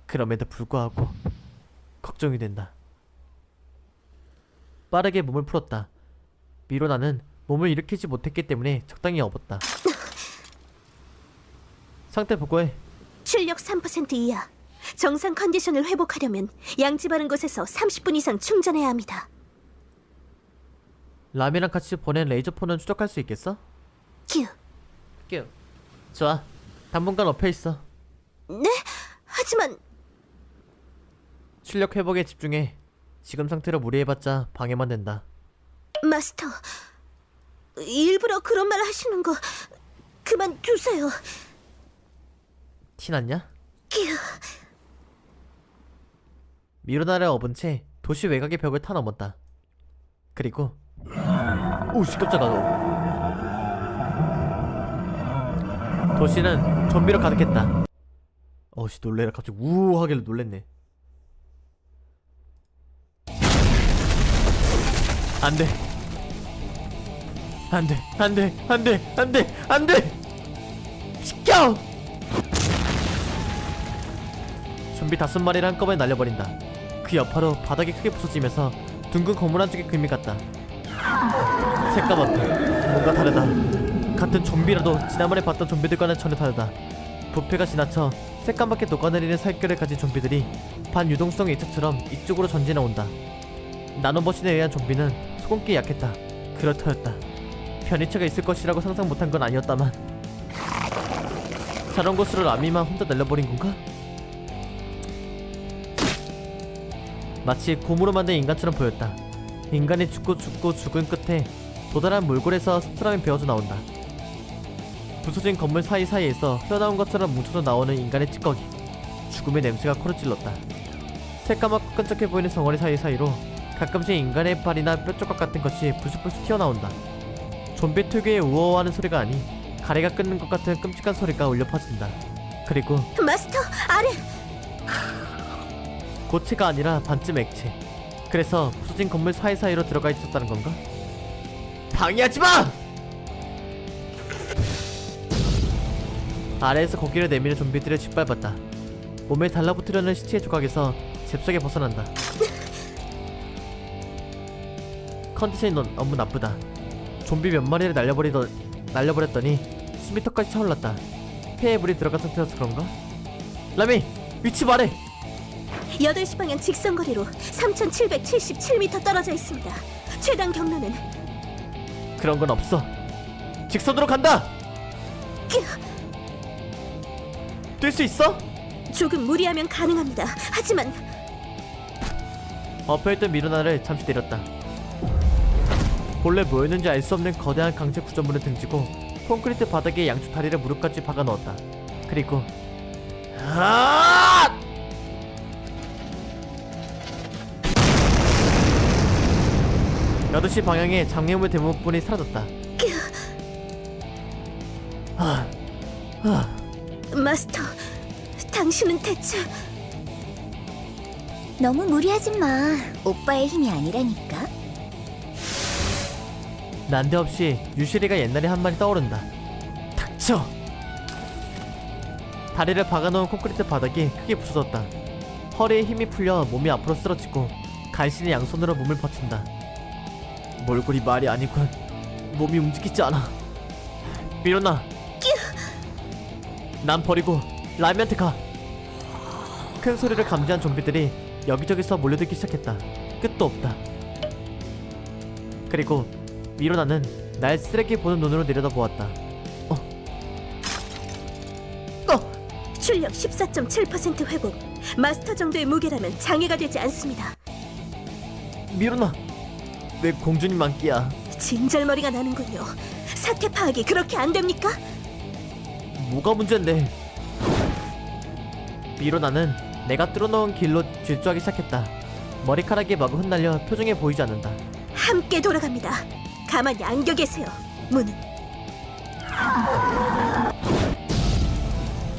그럼에도 불구하고 걱정이 된다. 빠르게 몸을 풀었다. 미로나는 몸을 일으키지 못했기 때문에 적당히 업었다. 상태 보고해. 출력 3% 이하. 정상 컨디션을 회복하려면 양지 바른 곳에서 30분 이상 충전해야 합니다. 라미랑 같이 보낸 레이저포는 추적할 수 있겠어? 큐. 좋아. 당분간 업혀있어. 네? 하지만 출력 회복에 집중해. 지금 상태로 무리해봤자 방해만 된다. 마스터, 일부러 그런 말 하시는 거 그만두세요. 티났냐? 큐. 미로나를 업은 채 도시 외곽의 벽을 타넘었다. 그리고 오씨 깜짝아. 도시는 좀비로 가득했다. 어씨 놀래라. 갑자기 우하길래 놀랬네. 안돼 안돼 안돼 안돼 안돼 안돼 시켜! 좀비 5마리를 한꺼번에 날려버린다. 그 여파로 바닥이 크게 부서지면서 둥근 건물 한쪽에 금이 갔다. 새까맣다. 뭔가 다르다. 같은 좀비라도 지난번에 봤던 좀비들과는 전혀 다르다. 부패가 지나쳐 새까맣게 녹아내리는 살결을 가진 좀비들이 반유동성의 이차처럼 이쪽으로 전진해온다. 나노머신에 의한 좀비는 소금기에 약했다. 그렇다였다. 변이체가 있을 것이라고 상상 못한 건 아니었다만 저런 곳으로 라미만 혼자 날려버린 건가? 마치 곰으로 만든 인간처럼 보였다. 인간이 죽고 죽은 끝에 도달한 몰골에서 씁쓸함이 베어져 나온다. 부서진 건물 사이사이에서 흘러나온 것처럼 뭉쳐져 나오는 인간의 찌꺼기. 죽음의 냄새가 코를 찔렀다. 새까맣고 끈적해 보이는 덩어리 사이사이로 가끔씩 인간의 발이나 뼈조각 같은 것이 불쑥불쑥 튀어나온다. 좀비 특유의 우어하는 소리가 아닌 가래가 끓는 것 같은 끔찍한 소리가 울려 퍼진다. 그리고 마스터, 아래. 고체가 아니라 반쯤 액체. 그래서 부서진 건물 사이사이로 들어가 있었다는 건가? 방해하지 마! 아래에서 고개를 내미는 좀비들을 짓밟았다. 몸에 달라붙으려는 시체의 조각에서 잽싸게 벗어난다. 컨디션이 너무 나쁘다. 좀비 몇 마리를 날려버렸더니 숨이 턱까지 차올랐다. 폐에 물이 들어간 상태여서 그런가? 라미! 위치 말해! 8시 방향 직선거리로 3,777m 떨어져 있습니다. 최단 경로는 그런 건 없어. 직선으로 간다! 뛸 수 있어? 조금 무리하면 가능합니다. 하지만 엎혀있던 미루나를 잠시 내렸다. 본래 뭐였는지 알 수 없는 거대한 강제 구조물을 등지고 콘크리트 바닥에 양쪽 다리를 무릎까지 박아 넣었다. 그리고 아! 8시 방향에 장애물 대문분이 사라졌다. 마스터, 당신은 대체... 너무 무리하지 마. 오빠의 힘이 아니라니까. 난데없이 유시리가 옛날에 한 말이 떠오른다. 닥쳐! 다리를 박아놓은 콘크리트 바닥이 크게 부서졌다. 허리에 힘이 풀려 몸이 앞으로 쓰러지고 간신히 양손으로 몸을 버틴다. 몰골이 말이 아니군. 몸이 움직이지 않아. 미로나! 난 버리고 라미한테 가! 큰 소리를 감지한 좀비들이 여기저기서 몰려들기 시작했다. 끝도 없다. 그리고 미로나는 날 쓰레기 보는 눈으로 내려다보았다. 출력 14.7% 회복. 마스터 정도의 무게라면 장애가 되지 않습니다. 미로나! 왜 공주님만 끼야? 진절머리가 나는군요. 사태 파악이 그렇게 안 됩니까? 뭐가 문제인데? 미로나는 내가 뚫어놓은 길로 질주하기 시작했다. 머리카락이 마구 흩날려 표정에 보이지 않는다. 함께 돌아갑니다. 가만히 안겨 계세요. 문은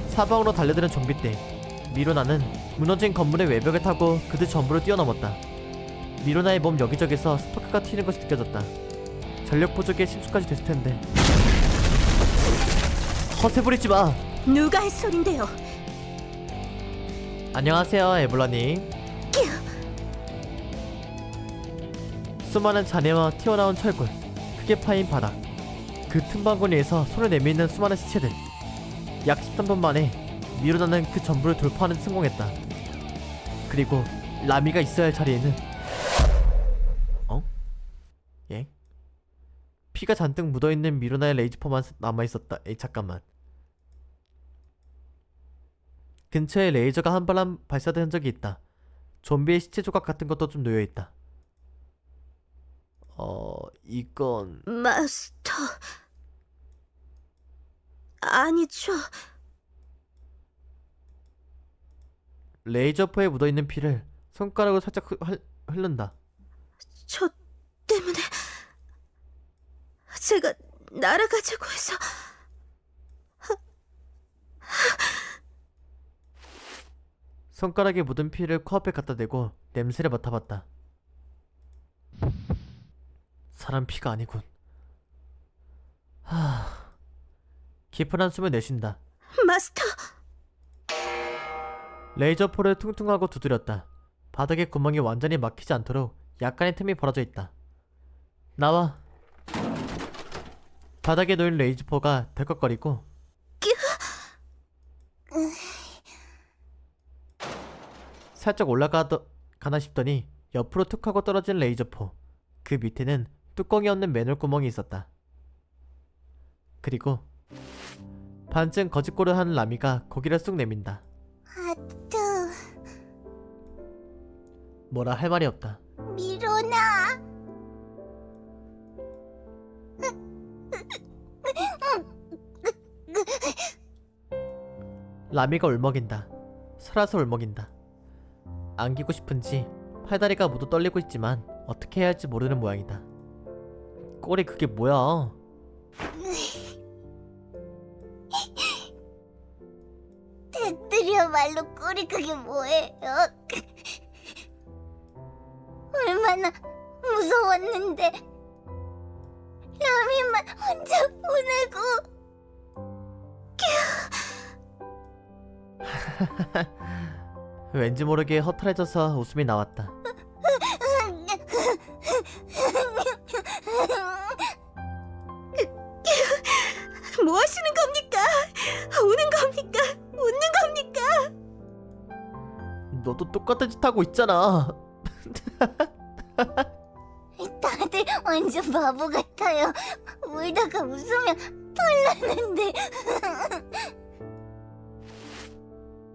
사방으로 달려드는 좀비 때 미로나는 무너진 건물의 외벽을 타고 그들 전부를 뛰어넘었다. 미로나의 몸 여기저기서 스파크가 튀는 것이 느껴졌다. 전력 부족에 심수까지 됐을 텐데. 허세 부리지 마! 누가 할 소린데요? 안녕하세요, 에블라님. 수많은 잔해와 튀어나온 철골, 크게 파인 바닥, 그 틈바구니에서 손을 내미는 수많은 시체들. 약 13분 만에 미로나는 그 전부를 돌파하는 데 성공했다. 그리고 라미가 있어야 할 자리에는 예? 피가 잔뜩 묻어있는 미로나의 레이저포만 남아있었다. 에이, 잠깐만. 근처에 레이저가 한 발 발사된 흔적이 있다. 좀비의 시체 조각 같은 것도 좀 놓여있다. 이건... 마스터... 아니죠. 레이저포에 묻어있는 피를 손가락으로 살짝 흐른다. 저 때문에 제가 날아가자고 해서... 손가락에 묻은 피를 코앞에 갖다 대고 냄새를 맡아봤다. 사람 피가 아니군. 깊은 한숨을 내쉰다. 마스터! 레이저포를 퉁퉁하고 두드렸다. 바닥에 구멍이 완전히 막히지 않도록 약간의 틈이 벌어져 있다. 나와. 바닥에 놓인 레이저포가 덜컥거리고 살짝 올라가나 싶더니 옆으로 툭 하고 떨어진 레이저포. 그 밑에는 뚜껑이 없는 맨홀 구멍이 있었다. 그리고 반쯤 거짓골을 하는 라미가 고개를 쑥 내민다. 하트, 뭐라 할 말이 없다. 미로나. 라미가 울먹인다. 살아서 울먹인다. 안기고 싶은지 팔다리가 모두 떨리고 있지만 어떻게 해야 할지 모르는 모양이다. 꼬리 그게 뭐야? 대들이야말로 꼴이 그게 뭐예요? 얼마나 무서웠는데 라미만 혼자 보내고. 왠지 모르게 허탈해져서 웃음이 나왔다. 뭐 하시는 겁니까? 우는 겁니까? 웃는 겁니까? 너도 똑같은 짓 하고 있잖아. 다들 완전 바보 같아요. 울다가 웃으면 털나는데.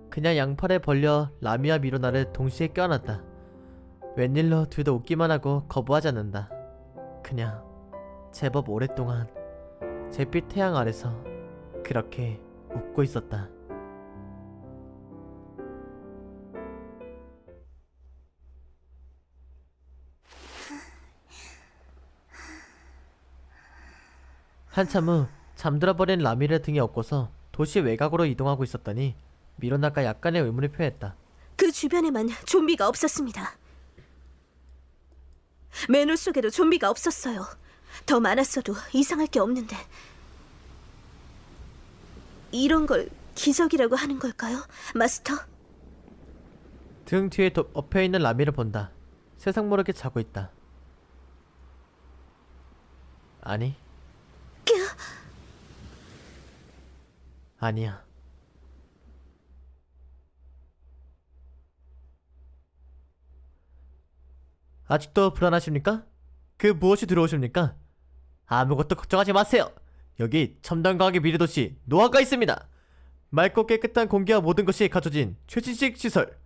그냥 양팔에 벌려 라미와 미로나를 동시에 껴안았다. 웬일로 둘 다 웃기만 하고 거부하지 않는다. 그냥 제법 오랫동안 잿빛 태양 아래서 그렇게 웃고 있었다. 한참 후 잠들어버린 라미를 등에 업고서 도시 외곽으로 이동하고 있었더니 미로나가 약간의 의문을 표했다. 그 주변에만 좀비가 없었습니다. 맨홀 속에도 좀비가 없었어요. 더 많았어도 이상할 게 없는데. 이런 걸 기적이라고 하는 걸까요, 마스터? 등 뒤에 엎여있는 라미를 본다. 세상 모르게 자고 있다. 아니, 아니야. 아직도 불안하십니까? 그 무엇이 들어오십니까? 아무것도 걱정하지 마세요. 여기 첨단과학의 미래도시 노아가 있습니다. 맑고 깨끗한 공기와 모든 것이 갖춰진 최신식 시설.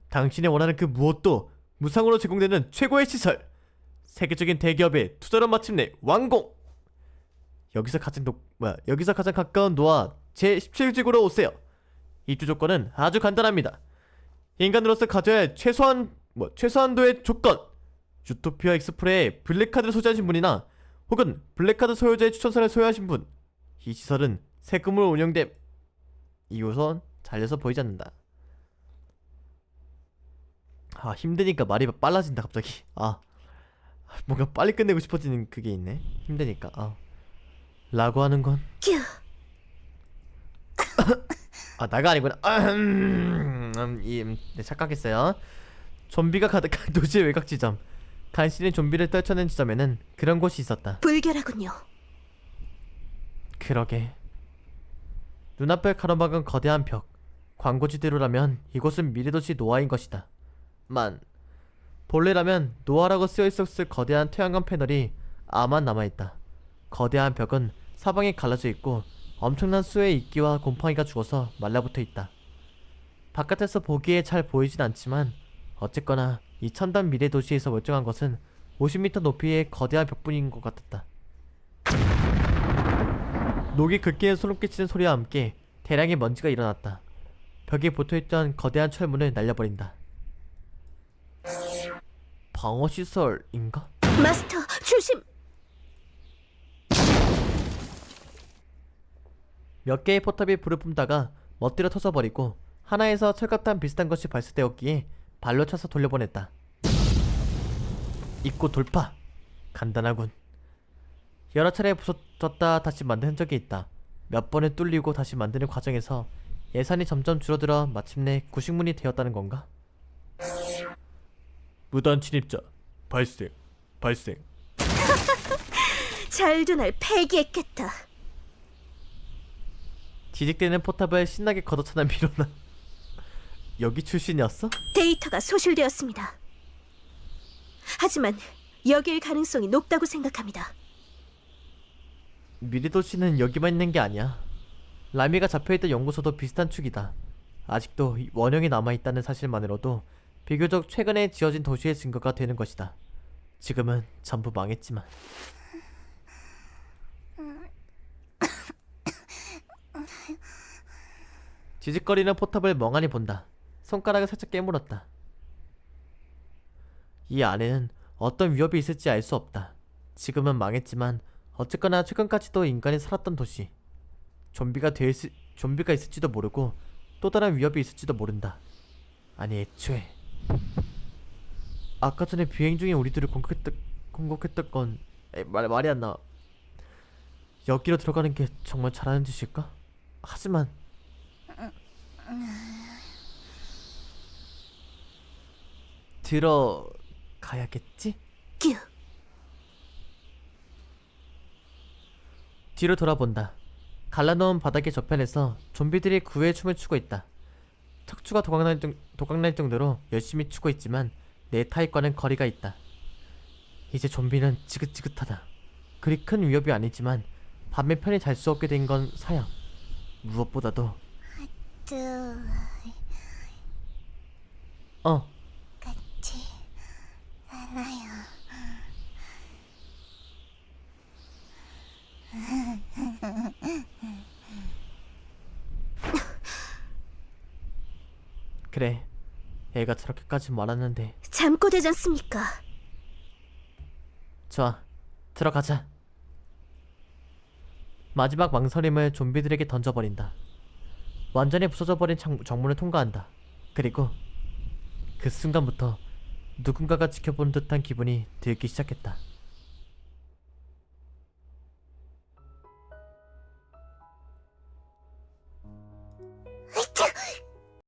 당신이 원하는 그 무엇도 무상으로 제공되는 최고의 시설. 세계적인 대기업의 투자로 마침내 완공. 여기서 가장 가까운 노아 제17지구로 오세요. 입주 조건은 아주 간단합니다. 인간으로서 가져야 할 최소한도의 조건. 유토피아 익스프레의 블랙카드를 소지하신 분이나 혹은 블랙카드 소유자의 추천서를 소유하신 분. 이 시설은 세금으로 운영됨. 이 우선 잘려서 보이지 않는다. 아, 힘드니까 말이 빨라진다 갑자기. 뭔가 빨리 끝내고 싶어지는 그게 있네. 힘드니까. 라고 하는 건 나가 아니구나. 네, 착각했어요. 좀비가 가득한 도시의 외곽 지점. 간신히 좀비를 떨쳐낸 지점에는 그런 곳이 있었다. 불결하군요. 그러게. 눈앞을 가로막은 거대한 벽. 광고지대로라면 이곳은 미래도시 노아인 것이다. 본래라면 노아라고 쓰여있었을 거대한 태양광 패널이 아만 남아있다. 거대한 벽은 사방이 갈라져 있고 엄청난 수의 이끼와 곰팡이가 죽어서 말라붙어 있다. 바깥에서 보기에 잘 보이진 않지만 어쨌거나 이 첨단 미래 도시에서 멀쩡한 것은 50m 높이의 거대한 벽뿐인 것 같았다. 녹이 긁기는 소름 끼치는 소리와 함께 대량의 먼지가 일어났다. 벽에 붙어있던 거대한 철문을 날려버린다. 방어시설인가? 마스터, 조심! 몇 개의 포탑이 불을 뿜다가 멋들어 터져버리고 하나에서 철갑탄 비슷한 것이 발사되었기에 발로 차서 돌려보냈다. 입구 돌파! 간단하군. 여러 차례 부서졌다 다시 만든 흔적이 있다. 몇 번을 뚫리고 다시 만드는 과정에서 예산이 점점 줄어들어 마침내 구식문이 되었다는 건가? 무단 침입자 발생. 잘도 날 폐기했겠다. 지직대는 포탑을 신나게 걷어차는 미로나. 여기 출신이었어? 데이터가 소실되었습니다. 하지만 여기일 가능성이 높다고 생각합니다. 미래도시는 여기만 있는 게 아니야. 라미가 잡혀있던 연구소도 비슷한 축이다. 아직도 원형이 남아있다는 사실만으로도 비교적 최근에 지어진 도시의 증거가 되는 것이다. 지금은 전부 망했지만. 지직거리는 포탑을 멍하니 본다. 손가락을 살짝 깨물었다. 이 안에는 어떤 위협이 있을지 알 수 없다. 지금은 망했지만 어쨌거나 최근까지도 인간이 살았던 도시. 좀비가 있을지도 모르고 또 다른 위협이 있을지도 모른다. 아니 애초에 아까 전에 비행 중에 우리들을 공격했던 건 말이 안 나와. 여기로 들어가는 게 정말 잘하는 짓일까? 하지만 들어가야겠지? 뀨. 뒤로 돌아본다. 갈라놓은 바닥의 저편에서 좀비들이 구애의 춤을 추고 있다. 척추가 도각날 정도로 열심히 추고 있지만 내 타입과는 거리가 있다. 이제 좀비는 지긋지긋하다. 그리 큰 위협이 아니지만 밤에 편히 잘 수 없게 된 건 사양. 무엇보다도 같이 그래, 애가 저렇게까지 말하는데. 잠꼬대지 않습니까? 좋아, 들어가자. 마지막 망설임을 좀비들에게 던져버린다. 완전히 부서져버린 정문을 통과한다. 그리고 그 순간부터 누군가가 지켜보는 듯한 기분이 들기 시작했다.